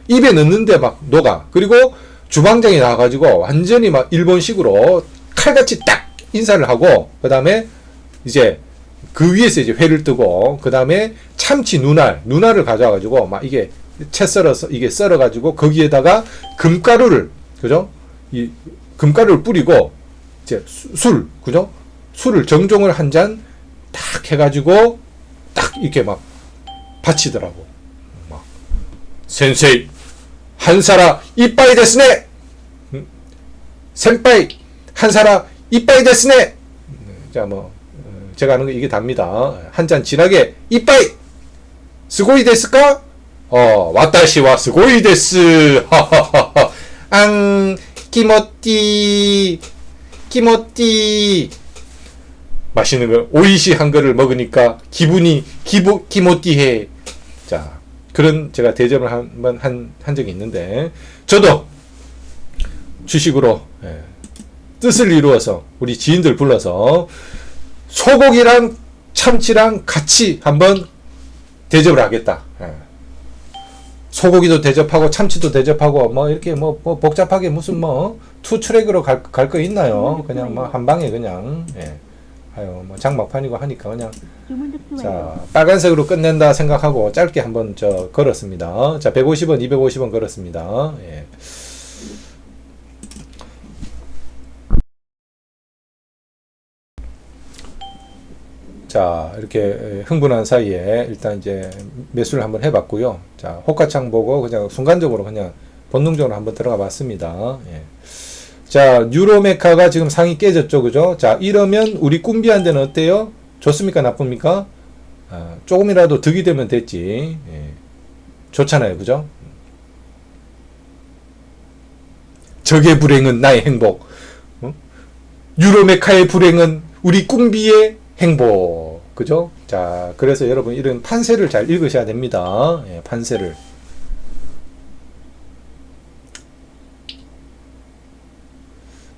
입에 넣는데 막 녹아. 그리고 주방장이 나와가지고 완전히 막 일본식으로 칼같이 딱 인사를 하고, 그 다음에 이제 그 위에서 이제 회를 뜨고, 그 다음에 참치 눈알을 가져와가지고 막 이게 채 썰어서 이게 썰어가지고 거기에다가 금가루를, 그죠? 이 금가루를 뿌리고 이제 그죠? 술을 정종을 한 잔 딱 해가지고 딱 이렇게 막 바치더라고. 막 센세이 한사라 이빠이 데스네, 센빠이 한사라 이빠이 데스네. 자, 뭐 제가 하는 거 이게 답니다. 한 잔 진하게 이빠이 스고이 데스까? 와타시 와 스고이 데스. 앙 키모띠 맛있는 거 오이시한 거를 먹으니까 기분이 기모띠해. 자, 그런 제가 대접을 한번 한 적이 있는데, 저도 주식으로 뜻을 이루어서 우리 지인들 불러서 소고기랑 참치랑 같이 한번 대접을 하겠다. 소고기도 대접하고 참치도 대접하고 뭐 이렇게 뭐 복잡하게 무슨 뭐 투트랙으로 갈 거 있나요? 그냥 뭐 한 방에 그냥. 아유, 뭐 장막판이고 하니까 그냥 자 빨간색으로 끝낸다 생각하고 짧게 한번 걸었습니다. 자 150원 250원 걸었습니다. 자, 이렇게 흥분한 사이에 일단 이제 매수를 한번 해봤고요. 자, 호가창 보고 그냥 순간적으로 그냥 본능적으로 한번 들어가 봤습니다. 예. 자, 유로메카가 지금 상이 깨졌죠, 그죠? 자, 이러면 우리 꿈비한테는 어때요? 좋습니까, 나쁩니까? 아, 조금이라도 득이 되면 됐지. 예. 좋잖아요, 그죠? 적의 불행은 나의 행복. 유로메카의 불행은 우리 꿈비의 행복. 그죠? 자, 그래서 여러분 이런 판세를 잘 읽으셔야 됩니다. 예, 판세를.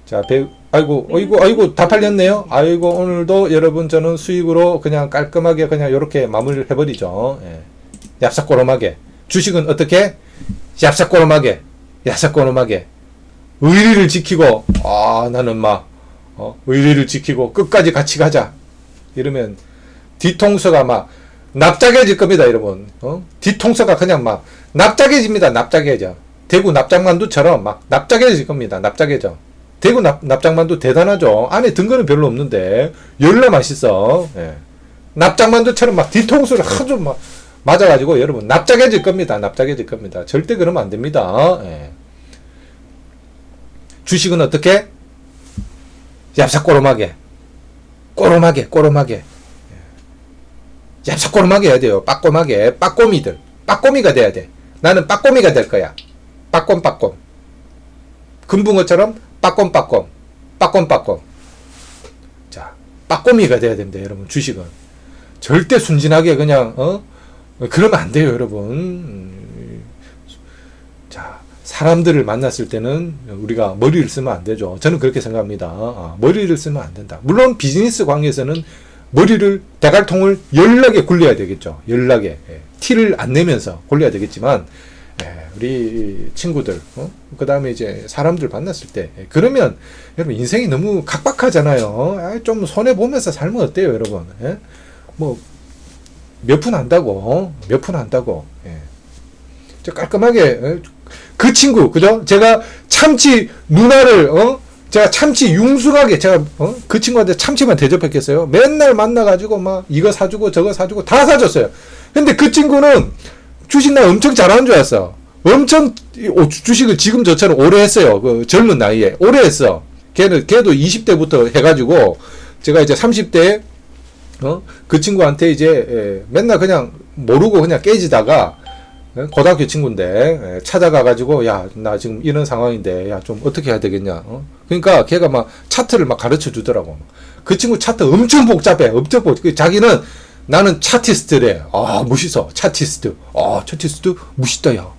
자, 아이고, 다 팔렸네요. 아이고, 오늘도 여러분 저는 수익으로 그냥 깔끔하게 그냥 이렇게 마무리를 해버리죠. 예. 얍삭꼬름하게. 주식은 어떻게? 얍삭꼬름하게. 얍삭꼬름하게. 의리를 지키고, 나는 의리를 지키고 끝까지 같이 가자. 이러면 뒤통수가 막 납작해질 겁니다, 여러분. 뒤통수가 그냥 막 납작해집니다, 납작해져. 대구 납작만두처럼 막 납작해질 겁니다, 납작해져. 대구 납작만두 대단하죠. 안에 든 거는 별로 없는데 열나 맛있어. 예. 납작만두처럼 막 뒤통수를 아주 막 맞아가지고 여러분 납작해질 겁니다. 납작해질 겁니다. 절대 그러면 안 됩니다. 예. 주식은 어떻게? 얍삭꼬름하게. 꼬름하게. 얍삭꼬름하게 해야 돼요. 빠꼼하게. 빠꼬미가 돼야 돼. 나는 빠꼬미가 될 거야. 빠꼼. 금붕어처럼 빠꼼. 자, 빠꼬미가 돼야 됩니다, 여러분. 주식은 절대 순진하게 그냥 그러면 안 돼요, 여러분. 자, 사람들을 만났을 때는 우리가 머리를 쓰면 안 되죠. 저는 그렇게 생각합니다. 머리를 쓰면 안 된다. 물론 비즈니스 관계에서는 머리를 대갈통을 연락에 굴려야 되겠죠. 연락에 티를 안 내면서 굴려야 되겠지만. 우리 친구들, 그 다음에 이제 사람들 만났을 때, 그러면, 여러분, 인생이 너무 각박하잖아요. 좀 손해보면서 살면 어때요, 여러분? 몇 푼 한다고, 저 깔끔하게, 그 친구, 그죠? 제가 참치 누나를, 제가 참치 융숭하게, 그 친구한테 참치만 대접했겠어요? 맨날 만나가지고, 이거 사주고, 저거 사주고, 다 사줬어요. 근데 그 친구는 주식 나 엄청 잘하는 줄 알았어. 엄청 주식을 지금 저처럼 오래 했어요. 그 젊은 나이에 오래 했어. 걔도 20대부터 해가지고 제가 이제 30대 그 친구한테 이제 맨날 그냥 모르고 그냥 깨지다가 고등학교 친구인데 찾아가가지고 야, 나 지금 이런 상황인데 야, 좀 어떻게 해야 되겠냐. 그러니까 걔가 막 차트를 막 가르쳐 주더라고. 그 친구 차트 엄청 복잡해. 자기는 나는 차티스트래. 멋있어. 차티스트. 차티스트 멋있다, 야.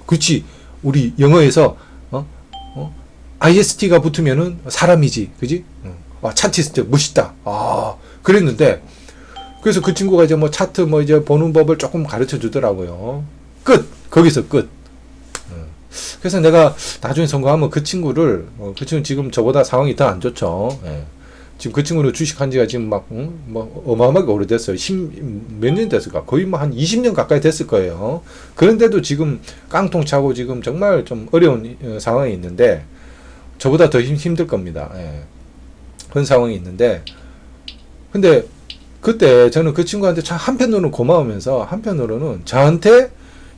그치. 우리 영어에서, IST가 붙으면은 사람이지. 그지? 차티스트 멋있다. 그랬는데, 그래서 그 친구가 이제 차트 이제 보는 법을 조금 가르쳐 주더라고요. 거기서 끝. 그래서 내가 나중에 선거하면 그 친구 지금 저보다 상황이 더 안 좋죠. 예. 지금 그 친구는 주식한 지가 지금 어마어마하게 오래됐어요. 몇 년 됐을까? 거의 한 20년 가까이 됐을 거예요. 그런데도 지금 깡통 차고 지금 정말 좀 어려운 상황이 있는데, 저보다 더 힘들 겁니다. 예. 그런 상황이 있는데, 근데 그때 저는 그 친구한테 참 한편으로는 고마우면서 한편으로는 저한테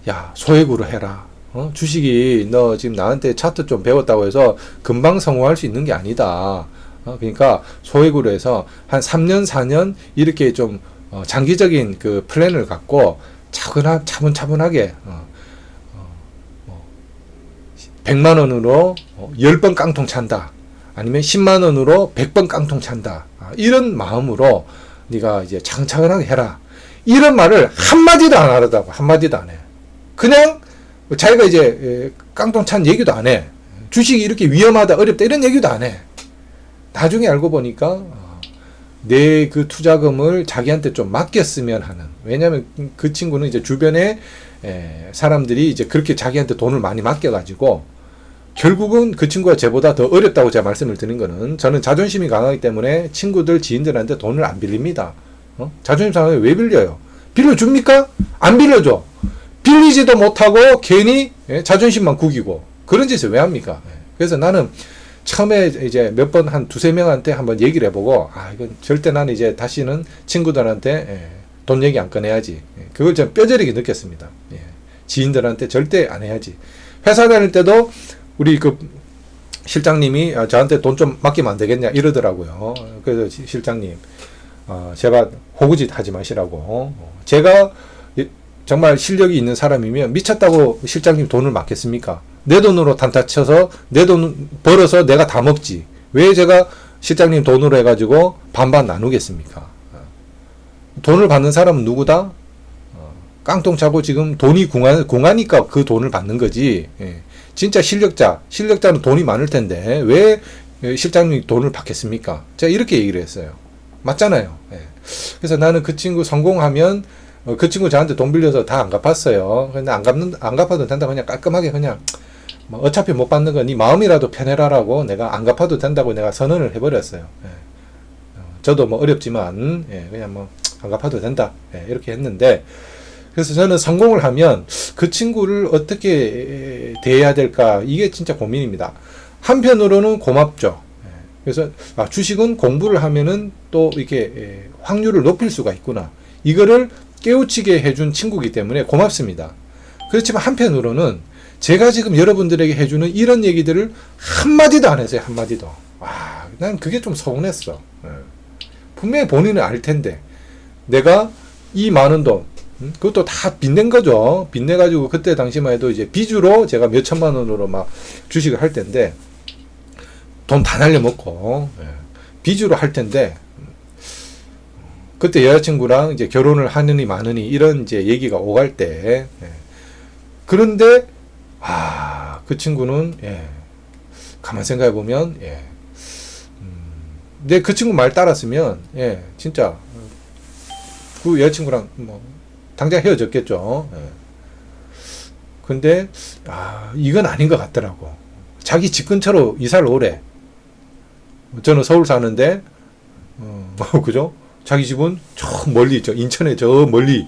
야, 소액으로 해라. 주식이 너 지금 나한테 차트 좀 배웠다고 해서 금방 성공할 수 있는 게 아니다. 그러니까 소액으로 해서 한 3년, 4년 이렇게 좀 장기적인 그 플랜을 갖고 차분차분하게 100만 원으로 10번 깡통 찬다. 아니면 10만 원으로 100번 깡통 찬다. 이런 마음으로 네가 이제 차근차근하게 해라. 이런 말을 한마디도 안 하더라고. 한마디도 안 해. 그냥 자기가 이제 깡통 찬 얘기도 안 해. 주식이 이렇게 위험하다, 어렵다 이런 얘기도 안 해. 나중에 알고 보니까 내 그 투자금을 자기한테 좀 맡겼으면 하는. 왜냐하면 그 친구는 이제 주변에 사람들이 이제 그렇게 자기한테 돈을 많이 맡겨가지고 결국은 그 친구가 저보다 더 어렵다고 제가 말씀을 드린 거는, 저는 자존심이 강하기 때문에 친구들, 지인들한테 돈을 안 빌립니다. 자존심 상하게 왜 빌려요? 빌려줍니까? 안 빌려줘. 빌리지도 못하고 괜히 자존심만 구기고 그런 짓을 왜 합니까? 그래서 나는 처음에 이제 몇 번 한 두세 명한테 한번 얘기를 해보고, 아, 이건 절대 나는 이제 다시는 친구들한테 돈 얘기 안 꺼내야지. 그걸 좀 뼈저리게 느꼈습니다. 지인들한테 절대 안 해야지. 회사 다닐 때도 우리 그 실장님이 저한테 돈 좀 맡기면 안 되겠냐 이러더라고요. 그래서 실장님, 제발 호구짓 하지 마시라고. 제가 정말 실력이 있는 사람이면 미쳤다고 실장님 돈을 맡겠습니까? 내 돈으로 단타 쳐서 내 돈 벌어서 내가 다 먹지. 왜 제가 실장님 돈으로 해가지고 반반 나누겠습니까? 돈을 받는 사람은 누구다? 깡통 차고 지금 돈이 궁하니까 그 돈을 받는 거지. 진짜 실력자는 돈이 많을 텐데 왜 실장님이 돈을 받겠습니까? 제가 이렇게 얘기를 했어요. 맞잖아요. 그래서 나는 그 친구 성공하면 그 친구 저한테 돈 빌려서 다 안 갚았어요. 근데 안 갚아도 된다. 그냥 깔끔하게 그냥 어차피 못 받는 건 네 마음이라도 편해라라고 내가 안 갚아도 된다고 내가 선언을 해버렸어요. 저도 뭐 어렵지만 그냥 뭐 안 갚아도 된다. 이렇게 했는데 그래서 저는 성공을 하면 그 친구를 어떻게 대해야 될까 이게 진짜 고민입니다. 한편으로는 고맙죠. 그래서 주식은 공부를 하면은 또 이렇게 확률을 높일 수가 있구나. 이거를 깨우치게 해준 친구이기 때문에 고맙습니다. 그렇지만 한편으로는 제가 지금 여러분들에게 해주는 이런 얘기들을 한마디도 안 했어요. 한마디도. 난 그게 좀 서운했어. 분명히 본인은 알 텐데 내가 이 많은 돈 그것도 다 빚낸 거죠. 빚내가지고 그때 당시만 해도 이제 빚으로 제가 몇 천만 원으로 막 주식을 할 텐데 돈 다 날려먹고 빚으로 할 텐데 그때 여자친구랑 이제 결혼을 하느니 마느니 이런 이제 얘기가 오갈 때 그런데 그 친구는 가만 생각해 보면 내 그 친구 말 따랐으면 진짜 그 여자친구랑 뭐 당장 헤어졌겠죠. 근데 이건 아닌 것 같더라고. 자기 집 근처로 이사를 오래. 저는 서울 사는데 그죠? 자기 집은 저 멀리 있죠. 인천에 저 멀리.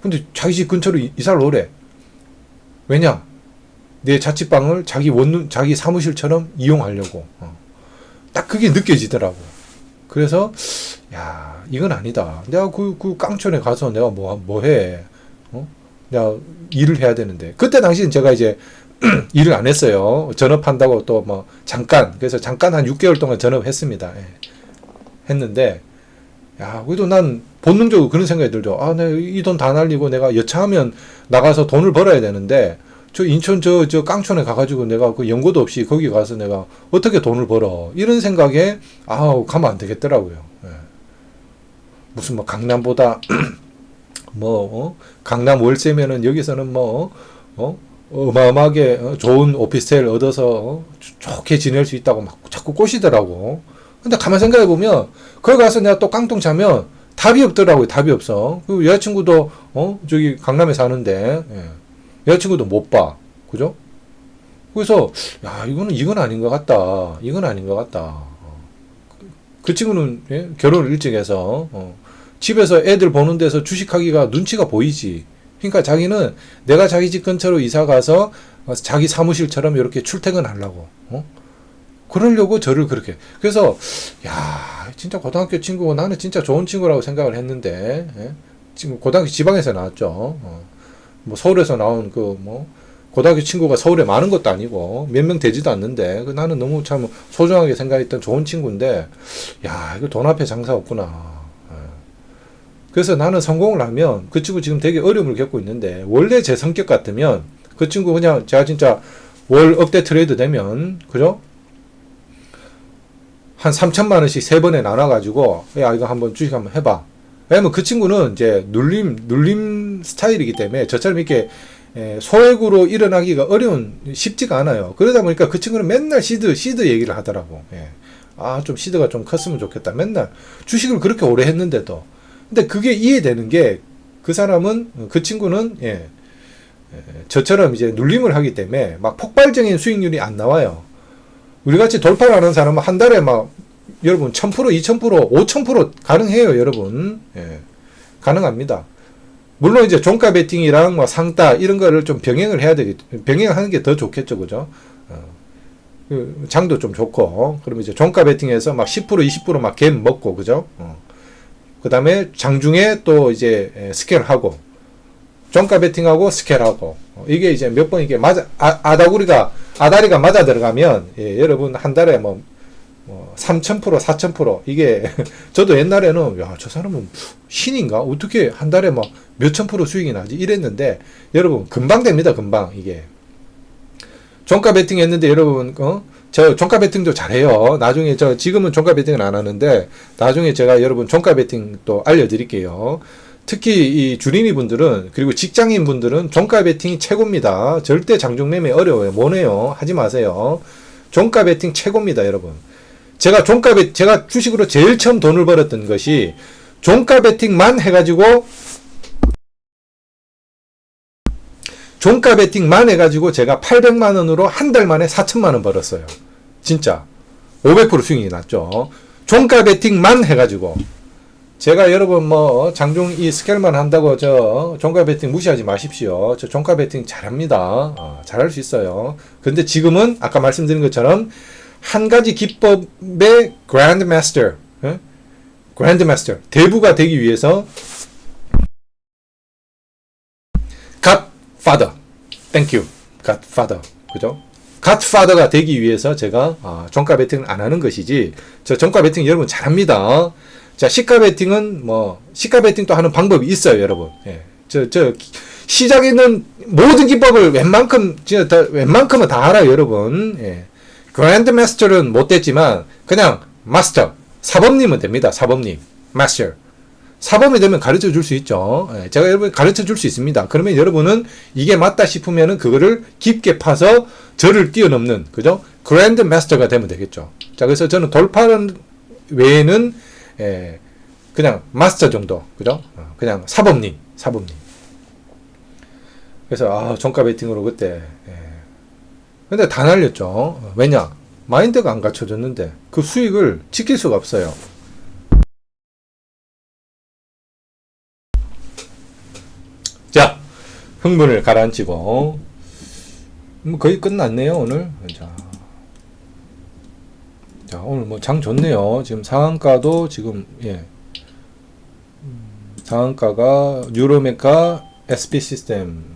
근데 자기 집 근처로 이사를 오래. 왜냐? 내 자취방을 자기 사무실처럼 이용하려고. 딱 그게 느껴지더라고. 그래서 이건 아니다. 내가 그 깡촌에 가서 내가 뭐 해? 내가 일을 해야 되는데. 그때 당시엔 제가 이제 일을 안 했어요. 전업한다고 또 뭐 그래서 잠깐 한 6개월 동안 전업했습니다. 했는데 그래도 난 본능적으로 그런 생각이 들죠. 내가 이 돈 다 날리고 내가 여차하면 나가서 돈을 벌어야 되는데 저 인천 저 깡촌에 가가지고 내가 그 연고도 없이 거기 가서 내가 어떻게 돈을 벌어? 이런 생각에 가면 안 되겠더라고요. 무슨 뭐 강남보다 강남 월세면은 여기서는 어마어마하게 좋은 오피스텔 얻어서 좋게 지낼 수 있다고 막 자꾸 꼬시더라고. 근데 가만 생각해 보면 거기 가서 내가 또 깡통 차면 답이 없더라고요. 답이 없어. 그 여자친구도 저기 강남에 사는데 여자친구도 못 봐. 그죠? 그래서 이건 아닌 것 같다. 이건 아닌 것 같다. 그 친구는 결혼을 일찍 해서 집에서 애들 보는 데서 주식하기가 눈치가 보이지. 그러니까 자기는 내가 자기 집 근처로 이사 가서 자기 사무실처럼 이렇게 출퇴근하려고. 그러려고 저를 그렇게. 그래서 진짜 고등학교 친구고 나는 진짜 좋은 친구라고 생각을 했는데 지금 고등학교 지방에서 나왔죠. 뭐 서울에서 나온 고등학교 친구가 서울에 많은 것도 아니고 몇 명 되지도 않는데 나는 너무 참 소중하게 생각했던 좋은 친구인데 이거 돈 앞에 장사 없구나. 그래서 나는 성공을 하면 그 친구 지금 되게 어려움을 겪고 있는데 원래 제 성격 같으면 그 친구 그냥 제가 진짜 월 억대 트레이드 되면 그죠? 한 3천만 원씩 3번에 나눠가지고 이거 한번 주식 한번 해봐. 왜냐면 그 친구는 이제 눌림 스타일이기 때문에 저처럼 이렇게 소액으로 일어나기가 쉽지가 않아요. 그러다 보니까 그 친구는 맨날 시드 얘기를 하더라고. 좀 시드가 좀 컸으면 좋겠다. 맨날 주식을 그렇게 오래 했는데도. 근데 그게 이해되는 게 그 친구는 저처럼 이제 눌림을 하기 때문에 막 폭발적인 수익률이 안 나와요. 우리 같이 돌파를 하는 사람은 한 달에 여러분 1000%, 2000%, 5000% 가능해요, 여러분. 가능합니다. 물론 이제 종가 베팅이랑 상따 이런 거를 좀 병행을 해야 병행하는 게 더 좋겠죠, 그죠? 그 장도 좀 좋고, 그러면 이제 종가 베팅해서 막 10% 20% 막 갭 먹고, 그죠? 그 다음에 장중에 또 이제 스케일하고, 종가 베팅하고 스케일하고, 이게 이제 몇 번 이게 맞아, 아다리가 맞아 들어가면, 예, 여러분 한 달에 뭐 3,000%, 4,000%, 이게, 저도 옛날에는, 야, 저 사람은 신인가? 어떻게 한 달에 막 몇천 프로 수익이 나지? 이랬는데, 여러분, 금방 됩니다, 금방, 이게. 종가 베팅 했는데, 여러분, 저 종가 베팅도 잘해요. 나중에 지금은 종가 베팅은 안 하는데, 나중에 제가 여러분 종가 베팅 또 알려드릴게요. 특히 이 주린이 분들은, 그리고 직장인 분들은 종가 베팅이 최고입니다. 절대 장중 매매 어려워요. 뭐네요? 하지 마세요. 종가 베팅 최고입니다, 여러분. 제가 제가 주식으로 제일 처음 돈을 벌었던 것이 종가 베팅만 해가지고 제가 800만 원으로 한 달 만에 4천만 원 벌었어요. 진짜 500% 수익이 났죠. 종가 베팅만 해가지고. 제가 여러분 뭐 장중 이 스케일만 한다고 저 종가 베팅 무시하지 마십시오. 저 종가 베팅 잘합니다. 잘할 수 있어요. 근데 지금은 아까 말씀드린 것처럼 한 가지 기법의 그랜드 마스터, 대부가 되기 위해서 godfather, thank you, godfather, 그죠? godfather가 되기 위해서 제가 종가 베팅을 안 하는 것이지, 저 종가 베팅 여러분 잘합니다. 자, 시가 베팅은 시가 베팅도 하는 방법이 있어요, 여러분. 예. 시장에 있는 모든 기법을 웬만큼은 다 알아요, 여러분. 예. 그랜드 마스터는 못 됐지만, 그냥 마스터, 사범님은 됩니다, 사범님. 마스터. 사범이 되면 가르쳐 줄 수 있죠. 예. 제가 여러분 가르쳐 줄 수 있습니다. 그러면 여러분은 이게 맞다 싶으면은 그거를 깊게 파서 저를 뛰어넘는, 그죠? 그랜드 마스터가 되면 되겠죠. 자, 그래서 저는 돌파는 외에는 그냥 마스터 정도, 그죠? 그냥 사범님. 그래서 종가 베팅으로 그때, 근데 다 날렸죠. 왜냐? 마인드가 안 갖춰졌는데 그 수익을 지킬 수가 없어요. 자, 흥분을 가라앉히고, 거의 끝났네요, 오늘. 자, 오늘 뭐 장 좋네요. 지금 상한가도 지금, 상한가가 뉴로메카 SP 시스템.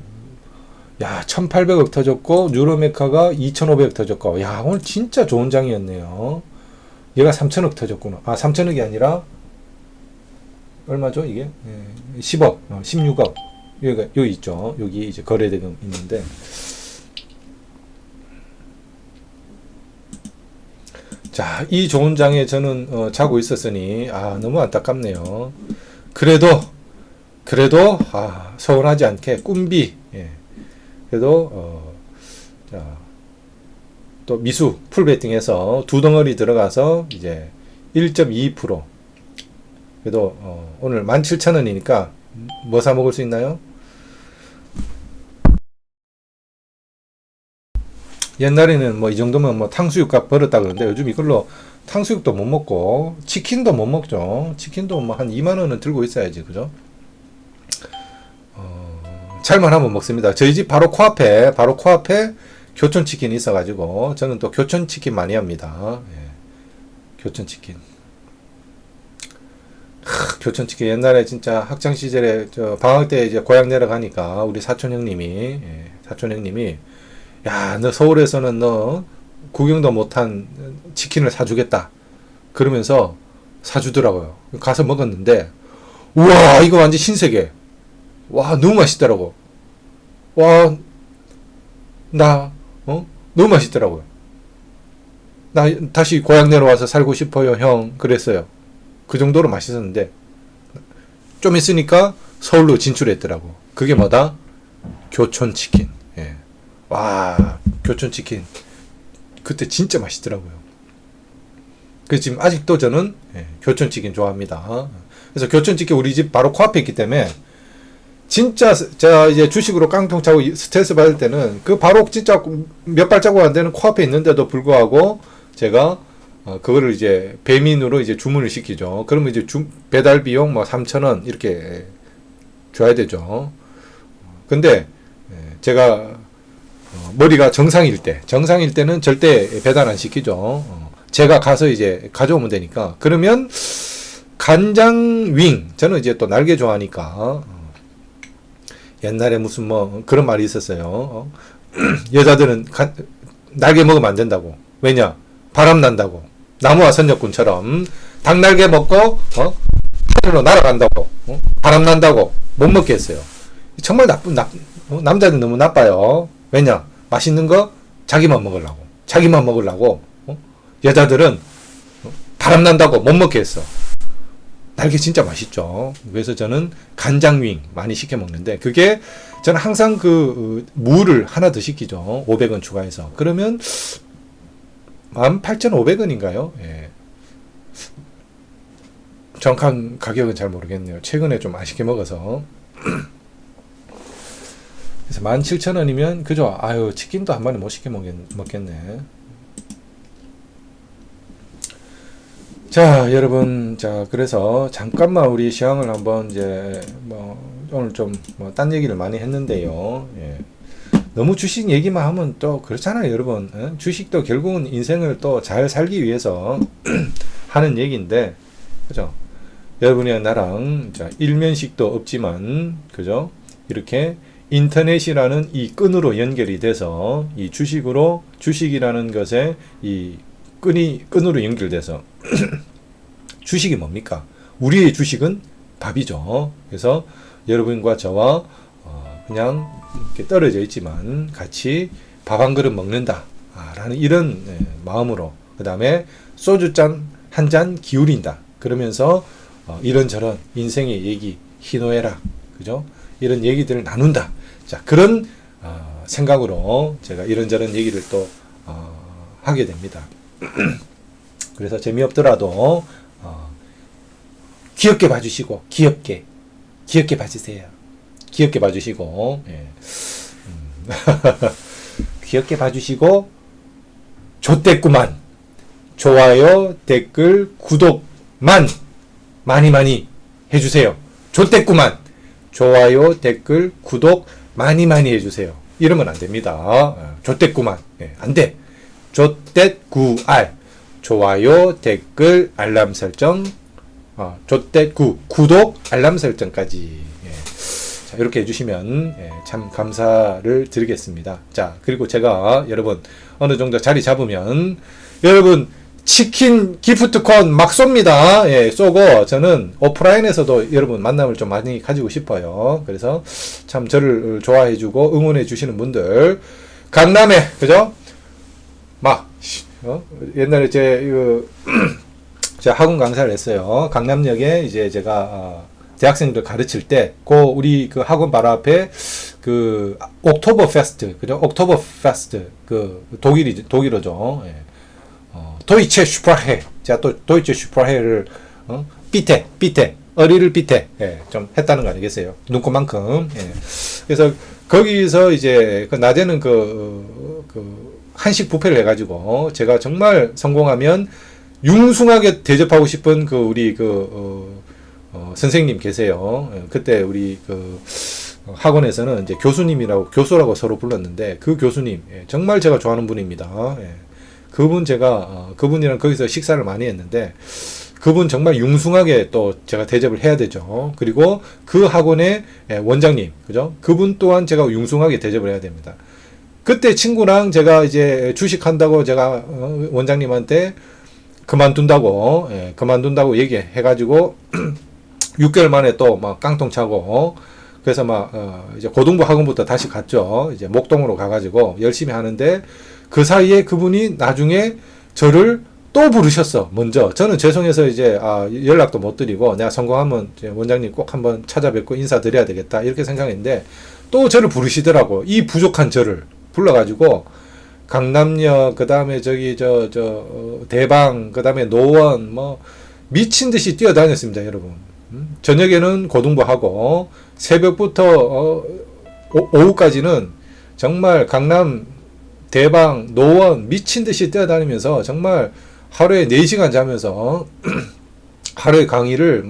야, 1,800억 터졌고, 뉴로메카가 2,500억 터졌고, 야, 오늘 진짜 좋은 장이었네요. 얘가 3,000억 터졌구나. 3,000억이 아니라, 얼마죠, 이게? 10억, 16억. 여기 있죠. 여기 이제 거래대금 있는데. 자, 이 좋은 장에 저는 자고 있었으니 너무 안타깝네요. 그래도 서운하지 않게 꾼비. 그래도 자, 또 미수 풀베팅해서 두 덩어리 들어가서 이제 1.2%. 그래도 오늘 17,000원이니까 뭐 사 먹을 수 있나요? 옛날에는 뭐 이 정도면 뭐 탕수육값 벌었다 그러는데 요즘 이걸로 탕수육도 못 먹고 치킨도 못 먹죠. 치킨도 뭐 한 2만 원은 들고 있어야지, 그죠? 잘만 하면 먹습니다. 저희 집 바로 코앞에 교촌치킨이 있어가지고 저는 또 교촌치킨 많이 합니다. 교촌치킨. 교촌치킨 옛날에 진짜 학창 시절에 저 방학 때 이제 고향 내려가니까 우리 사촌 형님이 야, 너 서울에서는 너 구경도 못한 치킨을 사주겠다. 그러면서 사주더라고요. 가서 먹었는데, 우와, 이거 완전 신세계. 와, 너무 맛있더라고. 와, 너무 맛있더라고요. 나 다시 고향 내려와서 살고 싶어요, 형. 그랬어요. 그 정도로 맛있었는데, 좀 있으니까 서울로 진출했더라고. 그게 뭐다? 교촌치킨. 와, 교촌치킨 그때 진짜 맛있더라고요. 그래서 지금 아직도 저는 교촌치킨 좋아합니다. 그래서 교촌치킨 우리 집 바로 코앞에 있기 때문에 진짜 제가 이제 주식으로 깡통 차고 스트레스 받을 때는 그 바로 진짜 몇 발자국 안 되는 코앞에 있는데도 불구하고 제가 그거를 이제 배민으로 이제 주문을 시키죠. 그러면 이제 배달 비용 뭐 3,000원 이렇게 줘야 되죠. 근데 제가 머리가 정상일 때는 절대 배달 안 시키죠. 제가 가서 이제 가져오면 되니까. 그러면 간장윙, 저는 이제 또 날개 좋아하니까 옛날에 무슨 뭐 그런 말이 있었어요. 여자들은 날개 먹으면 안 된다고. 왜냐? 바람 난다고. 나무와 선녀꾼처럼 닭날개 먹고 하늘로 날아간다고. 바람 난다고. 못 먹게 했어요. 정말 남자들 너무 나빠요. 왜냐? 맛있는 거 자기만 먹으려고. 여자들은 바람 난다고 못 먹게 했어. 날개 진짜 맛있죠. 그래서 저는 간장윙 많이 시켜 먹는데, 그게 저는 항상 무를 하나 더 시키죠. 500원 추가해서. 그러면 18,500원인가요? 예. 정확한 가격은 잘 모르겠네요. 최근에 좀 맛있게 먹어서. 그래서 17,000원이면 그죠? 아유, 치킨도 한 마리 못 시켜 먹겠네. 자, 여러분, 그래서 잠깐만 우리 시황을 한번 이제 오늘 좀 딴 얘기를 많이 했는데요. 예. 너무 주식 얘기만 하면 또 그렇잖아요, 여러분. 주식도 결국은 인생을 또 잘 살기 위해서 하는 얘기인데, 그죠? 여러분이랑 나랑 일면식도 없지만, 그죠? 이렇게 인터넷이라는 이 끈으로 연결이 돼서 이 주식이라는 것에 이 끈으로 연결돼서 주식이 뭡니까? 우리의 주식은 밥이죠. 그래서 여러분과 저와 그냥 이렇게 떨어져 있지만 같이 밥 한 그릇 먹는다 라는 이런 마음으로, 그 다음에 소주잔 한 잔 기울인다 그러면서 이런저런 인생의 얘기, 희노애락, 그죠? 이런 얘기들을 나눈다. 자, 그런 생각으로 제가 이런저런 얘기를 또 하게 됩니다. 그래서 재미없더라도 귀엽게 봐주시고, 귀엽게 봐주세요. 귀엽게 봐주시고, 예. 귀엽게 봐주시고, 좋댔구만. 좋아요, 댓글, 구독만 많이 해주세요. 좋댔구만. 좋아요, 댓글, 구독 많이 해주세요. 이러면 안 됩니다. 좋댔구만. 예, 안 돼. 좋댓구알. 좋아요, 댓글, 알람 설정, 구독, 알람 설정까지. 예. 자, 이렇게 해주시면 참 감사를 드리겠습니다. 자, 그리고 제가 여러분 어느 정도 자리 잡으면 여러분 치킨 기프트콘 막 쏩니다. 예, 쏘고 저는 오프라인에서도 여러분 만남을 좀 많이 가지고 싶어요. 그래서 참 저를 좋아해주고 응원해주시는 분들, 강남에, 그죠? 옛날에 제가 학원 강사를 했어요. 강남역에 이제 제가 대학생들 가르칠 때, 우리 학원 바로 앞에 옥토버 페스트, 그죠? 옥토버 페스트, 독일어죠. 예. 도이체 슈퍼해. 제가 또 도이체 슈퍼해를, 삐테, 어리를 삐테, 예, 좀 했다는 거 아니겠어요? 눈곱만큼. 예. 그래서 거기서 이제, 낮에는 한식 뷔페를 해가지고, 제가 정말 성공하면 융숭하게 대접하고 싶은 우리 선생님 계세요. 그때 우리 학원에서는 이제 교수라고 서로 불렀는데, 그 교수님, 정말 제가 좋아하는 분입니다. 그분이랑 거기서 식사를 많이 했는데, 그분 정말 융숭하게 또 제가 대접을 해야 되죠. 그리고 그 학원의 원장님, 그죠? 그분 또한 제가 융숭하게 대접을 해야 됩니다. 그때 친구랑 제가 이제 주식한다고 제가 원장님한테 그만둔다고 얘기해가지고 6개월 만에 또 깡통 차고, 그래서 이제 고등부 학원부터 다시 갔죠. 이제 목동으로 가가지고 열심히 하는데, 그 사이에 그분이 나중에 저를 또 부르셨어. 먼저 저는 죄송해서 이제 연락도 못 드리고, 내가 성공하면 이제 원장님 꼭 한번 찾아뵙고 인사드려야 되겠다 이렇게 생각했는데, 또 저를 부르시더라고. 이 부족한 저를 불러가지고 강남역, 그 다음에 대방, 그 다음에 노원, 미친 듯이 뛰어다녔습니다, 여러분. 저녁에는 고등부 하고, 새벽부터 오후까지는 정말 강남, 대방, 노원 미친 듯이 뛰어다니면서 정말 하루에 4시간 자면서 하루에 강의를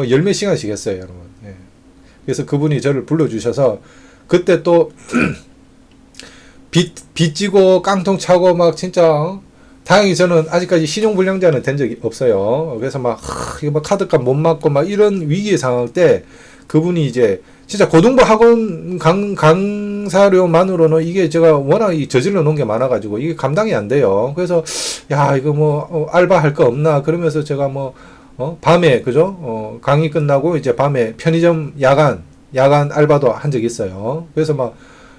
열몇 시간씩 했어요, 여러분. 예. 그래서 그분이 저를 불러주셔서, 그때 또 빚지고 깡통 차고 막 진짜 다행히 저는 아직까지 신용불량자는 된 적이 없어요. 그래서 막 이거 막 카드값 못 맞고 막 이런 위기의 상황 때 그분이 이제 진짜 고등부 학원 강사료만으로는 이게 제가 워낙 저질러 놓은 게 많아가지고 이게 감당이 안 돼요. 그래서 야 이거 뭐 알바 할 거 없나 그러면서 제가 뭐 밤에 그죠? 강의 끝나고 이제 밤에 편의점 야간 알바도 한 적이 있어요. 그래서 막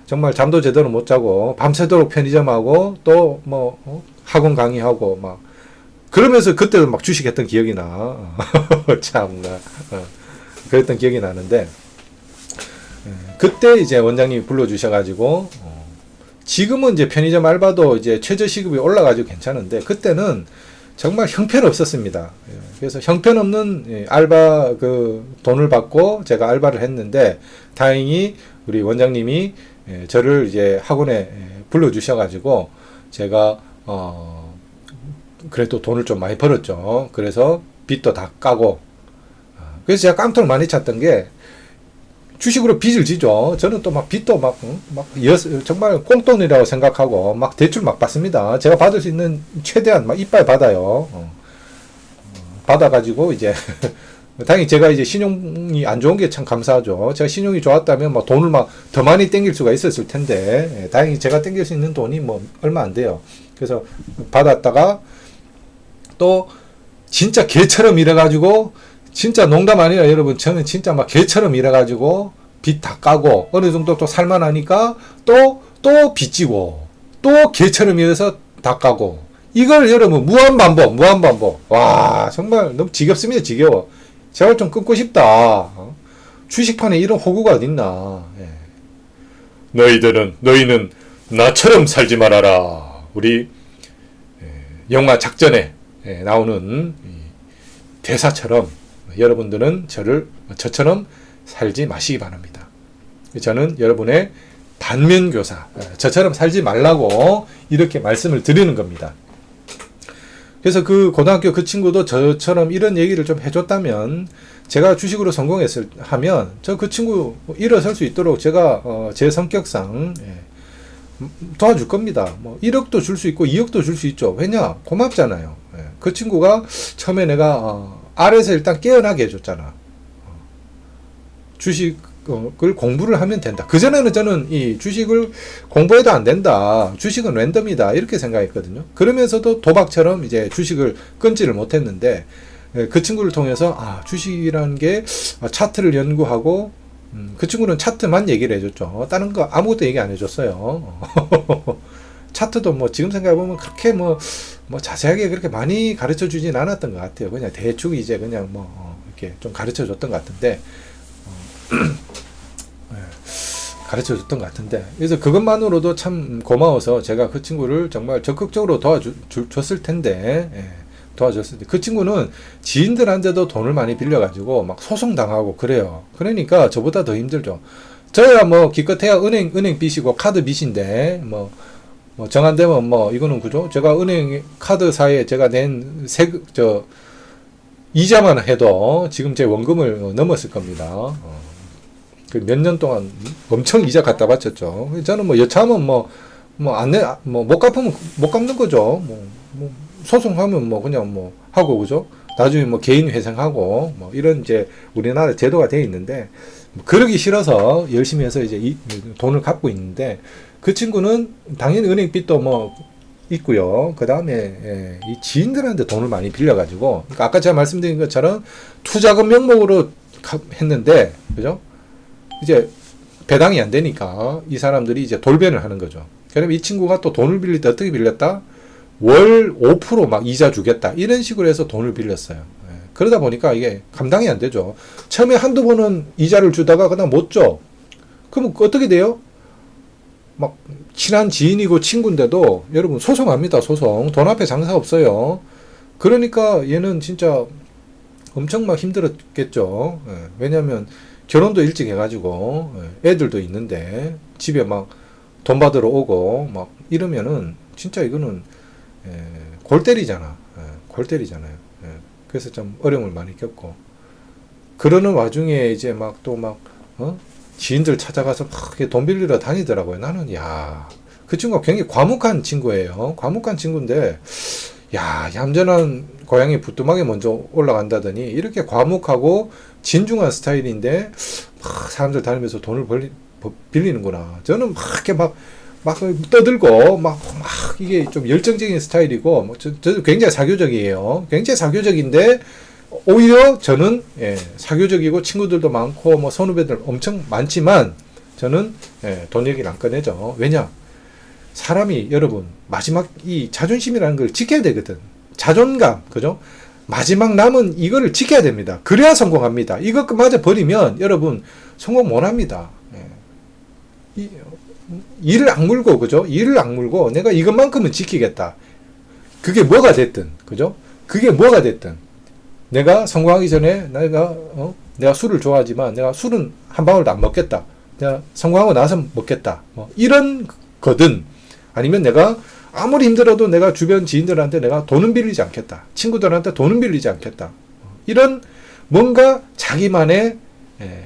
정말 잠도 제대로 못 자고 밤새도록 편의점하고 또 뭐 학원 강의하고 막 그러면서 그때도 막 주식했던 기억이 나. 참나. 그랬던 기억이 나는데 그때 이제 원장님이 불러주셔가지고 지금은 이제 편의점 알바도 이제 최저 시급이 올라가지고 괜찮은데 그때는 정말 형편없었습니다. 그래서 형편없는 알바 그 돈을 받고 제가 알바를 했는데 다행히 우리 원장님이 저를 이제 학원에 불러주셔가지고 제가 그래도 돈을 좀 많이 벌었죠. 그래서 빚도 다 까고 그래서 제가 깡통을 많이 찼던 게 주식으로 빚을 지죠. 저는 또 막 빚도 막 정말 꽁돈이라고 생각하고 막 대출 막 받습니다. 제가 받을 수 있는 최대한 막 이빨 받아요. 받아가지고 이제 당연히 제가 이제 신용이 안 좋은 게 참 감사하죠. 제가 신용이 좋았다면 뭐 돈을 막 더 많이 땡길 수가 있었을 텐데 다행히 제가 땡길 수 있는 돈이 뭐 얼마 안 돼요. 그래서 받았다가 또 진짜 개처럼 일해가지고 진짜 농담 아니라 여러분 저는 진짜 막 개처럼 일해가지고 빚 다 까고 어느 정도 또 살만하니까 또 빚지고 또 개처럼 일해서 다 까고 이걸 여러분 무한반복 와 정말 너무 지겹습니다. 지겨워. 제발 좀 끊고 싶다. 주식판에 이런 호구가 어딨나. 너희는 나처럼 살지 말아라. 우리 영화 작전에 나오는 대사처럼 여러분들은 저처럼 살지 마시기 바랍니다. 저는 여러분의 반면교사, 저처럼 살지 말라고 이렇게 말씀을 드리는 겁니다. 그래서 그 고등학교 그 친구도 저처럼 이런 얘기를 좀 해줬다면 제가 주식으로 하면 저 그 친구 일어설 수 있도록 제가 제 성격상 도와줄 겁니다. 뭐 1억도 줄 수 있고 2억도 줄 수 있죠. 왜냐? 고맙잖아요. 그 친구가 처음에 내가 아래에서 일단 깨어나게 해줬잖아. 주식을 공부를 하면 된다. 그전에는 저는 이 주식을 공부해도 안 된다. 주식은 랜덤이다. 이렇게 생각했거든요. 그러면서도 도박처럼 이제 주식을 끊지를 못했는데 그 친구를 통해서 주식이라는 게 차트를 연구하고 그 친구는 차트만 얘기를 해줬죠. 다른 거 아무것도 얘기 안 해줬어요. 차트도 뭐 지금 생각해보면 그렇게 뭐 자세하게 그렇게 많이 가르쳐 주진 않았던 것 같아요. 그냥 대충 이제 그냥 이렇게 좀 가르쳐 줬던 것 같은데 가르쳐 줬던 것 같은데 그래서 그것만으로도 참 고마워서 제가 그 친구를 정말 적극적으로 도와줬을 텐데 도와줬을 때 그 친구는 지인들한테도 돈을 많이 빌려가지고 막 소송당하고 그래요. 그러니까 저보다 더 힘들죠. 저야 뭐 기껏해야 은행 빚이고 카드 빚인데 뭐 정한되면 이거는 그죠? 제가 은행 카드사에 제가 낸 이자만 해도 지금 제 원금을 넘었을 겁니다. 그 몇 년 동안 엄청 이자 갖다 바쳤죠. 저는 여차하면 못 갚으면 못 갚는 거죠. 소송하면 그냥 하고 그죠? 나중에 개인 회생하고 이런 이제 우리나라 제도가 돼 있는데 그러기 싫어서 열심히 해서 이제 이 돈을 갚고 있는데 그 친구는 당연히 은행빚도 있고요. 그 다음에 이 지인들한테 돈을 많이 빌려가지고 그러니까 아까 제가 말씀드린 것처럼 투자금 명목으로 했는데 그죠? 이제 배당이 안 되니까 이 사람들이 이제 돌변을 하는 거죠. 그럼 이 친구가 또 돈을 빌릴 때 어떻게 빌렸다? 월 5% 막 이자 주겠다. 이런 식으로 해서 돈을 빌렸어요. 그러다 보니까 이게 감당이 안 되죠. 처음에 한두 번은 이자를 주다가 그다음 못 줘. 그럼 어떻게 돼요? 막 친한 지인이고 친구인데도 여러분 소송합니다. 소송. 돈 앞에 장사 없어요. 그러니까 얘는 진짜 엄청 막 힘들었겠죠. 왜냐하면 결혼도 일찍 해가지고 애들도 있는데 집에 막 돈 받으러 오고 막 이러면은 진짜 이거는 골 때리잖아. 골 때리잖아요. 그래서 좀 어려움을 많이 겪고 그러는 와중에 이제 지인들 찾아가서 막 돈 빌리러 다니더라고요. 나는 그 친구가 굉장히 과묵한 친구예요. 과묵한 친구인데, 야, 얌전한 고양이 부뚜막에 먼저 올라간다더니 이렇게 과묵하고 진중한 스타일인데 막 사람들 다니면서 돈을 빌리는구나. 저는 막 이렇게 막 떠들고 막 이게 좀 열정적인 스타일이고 뭐 저도 굉장히 사교적이에요. 굉장히 사교적인데 오히려 저는 사교적이고 친구들도 많고 뭐 선후배들 엄청 많지만 저는 돈 얘기를 안 꺼내죠. 왜냐? 사람이 여러분 마지막 이 자존심이라는 걸 지켜야 되거든. 자존감, 그죠? 마지막 남은 이거를 지켜야 됩니다. 그래야 성공합니다. 이것마저 버리면 여러분 성공 못합니다. 이를 악물고, 그죠? 이를 악물고 내가 이것만큼은 지키겠다. 그게 뭐가 됐든, 그죠? 그게 뭐가 됐든 내가 성공하기 전에 내가 술을 좋아하지만 내가 술은 한 방울도 안 먹겠다. 내가 성공하고 나서 먹겠다. 뭐 이런 거든 아니면 내가 아무리 힘들어도 내가 주변 지인들한테 내가 돈은 빌리지 않겠다. 친구들한테 돈은 빌리지 않겠다. 이런 뭔가 자기만의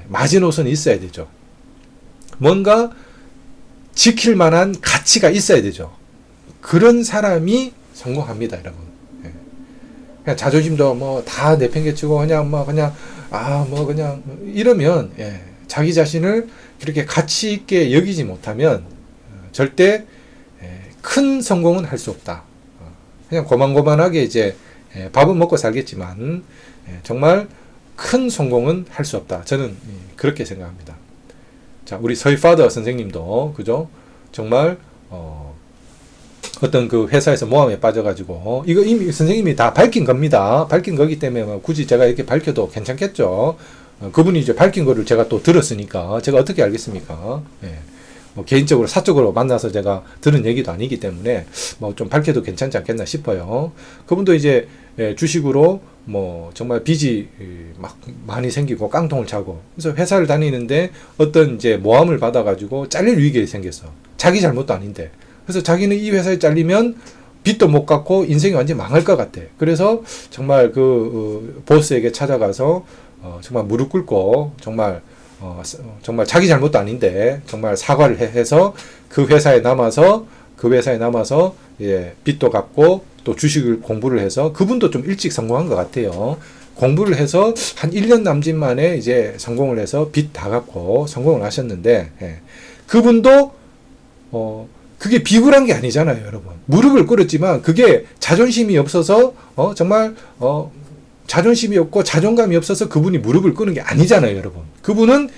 마지노선이 있어야 되죠. 뭔가 지킬 만한 가치가 있어야 되죠. 그런 사람이 성공합니다, 여러분. 그냥 자존심도 뭐 다 내팽개치고 그냥 이러면 자기 자신을 그렇게 가치 있게 여기지 못하면 절대 큰 성공은 할 수 없다. 그냥 고만고만하게 이제 밥은 먹고 살겠지만 정말 큰 성공은 할 수 없다. 저는 그렇게 생각합니다. 자, 우리 서희파더 선생님도 그죠? 정말 어떤 그 회사에서 모함에 빠져가지고 이거 이미 선생님이 다 밝힌 겁니다. 밝힌 거기 때문에 뭐 굳이 제가 이렇게 밝혀도 괜찮겠죠. 그분이 이제 밝힌 거를 제가 또 들었으니까 제가 어떻게 알겠습니까? 뭐 개인적으로 사적으로 만나서 제가 들은 얘기도 아니기 때문에 뭐 좀 밝혀도 괜찮지 않겠나 싶어요. 그분도 이제 주식으로 뭐 정말 빚이 막 많이 생기고 깡통을 차고 그래서 회사를 다니는데 어떤 이제 모함을 받아가지고 잘릴 위기가 생겼어. 자기 잘못도 아닌데. 그래서 자기는 이 회사에 잘리면 빚도 못 갚고 인생이 완전히 망할 것 같아. 그래서 정말 그 보스에게 찾아가서 정말 무릎 꿇고 정말 자기 잘못도 아닌데 정말 사과를 해서 그 회사에 남아서 빚도 갚고 또 주식을 공부를 해서 그분도 좀 일찍 성공한 것 같아요. 공부를 해서 한 1년 남짓 만에 이제 성공을 해서 빚 다 갚고 성공을 하셨는데 그분도 그게 비굴한 게 아니잖아요, 여러분. 무릎을 꿇었지만 그게 자존심이 없어서 정말 자존심이 없고 자존감이 없어서 그분이 무릎을 꿇는 게 아니잖아요, 여러분. 그분은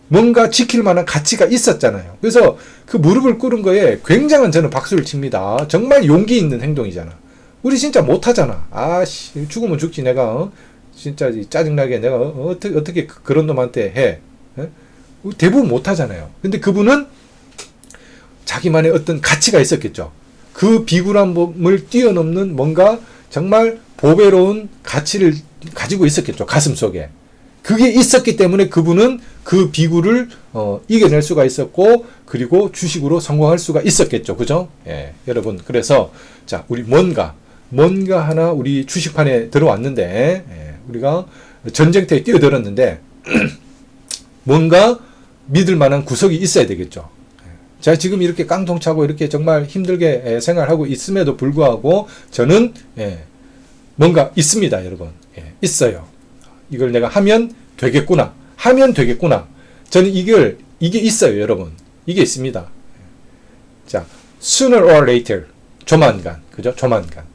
뭔가 지킬 만한 가치가 있었잖아요. 그래서 그 무릎을 꿇은 거에 굉장한 저는 박수를 칩니다. 정말 용기 있는 행동이잖아. 우리 진짜 못하잖아. 아씨, 죽으면 죽지 내가 진짜 짜증나게 내가 어떻게 그런 놈한테 해? 대부분 못하잖아요. 근데 그분은 자기만의 어떤 가치가 있었겠죠. 그 비굴함을 뛰어넘는 뭔가 정말 보배로운 가치를 가지고 있었겠죠. 가슴속에. 그게 있었기 때문에 그분은 그 비굴을 이겨낼 수가 있었고 그리고 주식으로 성공할 수가 있었겠죠. 그죠? 여러분 그래서 자 우리 뭔가 하나 우리 주식판에 들어왔는데 우리가 전쟁터에 뛰어들었는데 뭔가 믿을 만한 구석이 있어야 되겠죠. 자, 지금 이렇게 깡통차고 이렇게 정말 힘들게 생활하고 있음에도 불구하고 저는 뭔가 있습니다, 여러분. 있어요. 이걸 내가 하면 되겠구나. 저는 이게 있어요, 여러분. 이게 있습니다. 자, sooner or later. 조만간. 그죠? 조만간.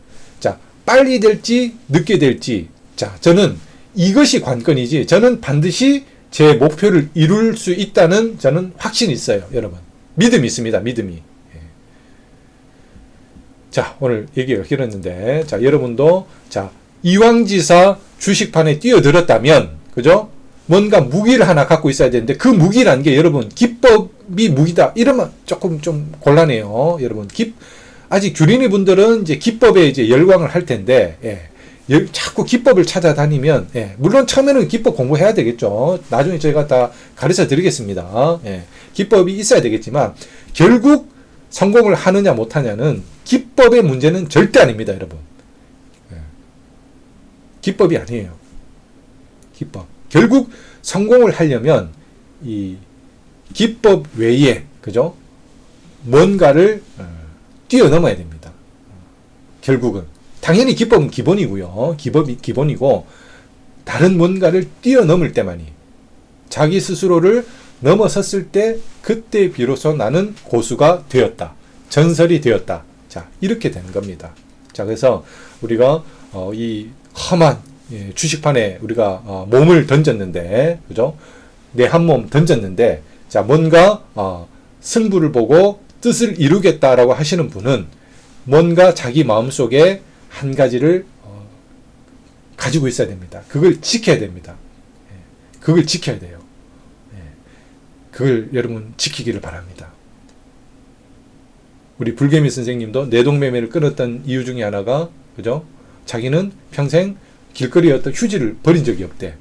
자, 빨리 될지, 늦게 될지. 자, 저는 이것이 관건이지. 저는 반드시 제 목표를 이룰 수 있다는 저는 확신이 있어요, 여러분. 믿음이 있습니다. 믿음이. 자, 오늘 얘기가 길었는데, 자, 여러분도, 자, 이왕지사 주식판에 뛰어들었다면, 그죠? 뭔가 무기를 하나 갖고 있어야 되는데, 그 무기라는 게 여러분, 기법이 무기다. 이러면 조금 좀 곤란해요. 여러분, 아직 규린이 분들은 이제 기법에 이제 열광을 할 텐데, 자꾸 기법을 찾아다니면, 물론 처음에는 기법 공부해야 되겠죠. 나중에 저희가 다 가르쳐 드리겠습니다. 기법이 있어야 되겠지만, 결국 성공을 하느냐 못하냐는 기법의 문제는 절대 아닙니다, 여러분. 기법이 아니에요. 기법. 결국 성공을 하려면 이 기법 외에, 그죠? 뭔가를 뛰어넘어야 됩니다. 결국은 당연히 기법은 기본이고요. 기법이 기본이고 다른 뭔가를 뛰어넘을 때만이 자기 스스로를 넘어섰을 때 그때 비로소 나는 고수가 되었다. 전설이 되었다. 자, 이렇게 되는 겁니다. 자, 그래서 우리가 이 험한 주식판에 우리가 몸을 던졌는데, 그죠? 내 한 몸 던졌는데, 자, 뭔가 승부를 보고 뜻을 이루겠다라고 하시는 분은 뭔가 자기 마음속에 한 가지를 가지고 있어야 됩니다. 그걸 지켜야 됩니다. 그걸 지켜야 돼요. 그걸 여러분 지키기를 바랍니다. 우리 불개미 선생님도 내동매매를 끊었던 이유 중에 하나가, 그죠? 자기는 평생 길거리에 어떤 휴지를 버린 적이 없대.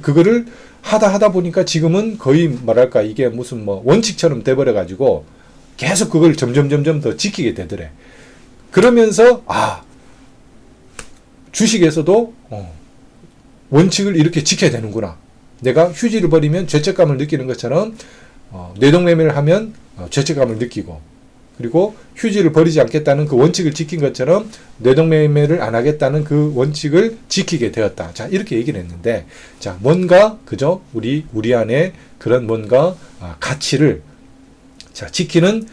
그거를 하다 보니까 지금은 거의 뭐랄까 이게 무슨 뭐 원칙처럼 돼버려가지고 계속 그걸 점점 더 지키게 되더래. 그러면서 주식에서도 원칙을 이렇게 지켜야 되는구나. 내가 휴지를 버리면 죄책감을 느끼는 것처럼 뇌동매매를 하면 죄책감을 느끼고, 그리고 휴지를 버리지 않겠다는 그 원칙을 지킨 것처럼 뇌동매매를 안 하겠다는 그 원칙을 지키게 되었다. 자, 이렇게 얘기를 했는데, 자, 뭔가 그죠? 우리 안에 그런 뭔가 가치를 자, 지키는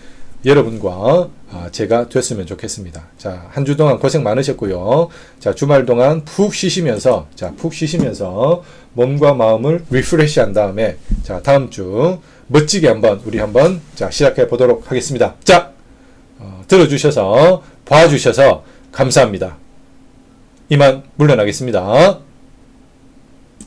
여러분과 제가 됐으면 좋겠습니다. 자, 한 주 동안 고생 많으셨고요. 자, 주말 동안 푹 쉬시면서 몸과 마음을 리프레시 한 다음에, 자, 다음 주 멋지게 우리 한번 자, 시작해 보도록 하겠습니다. 자, 들어주셔서, 봐주셔서 감사합니다. 이만 물러나겠습니다.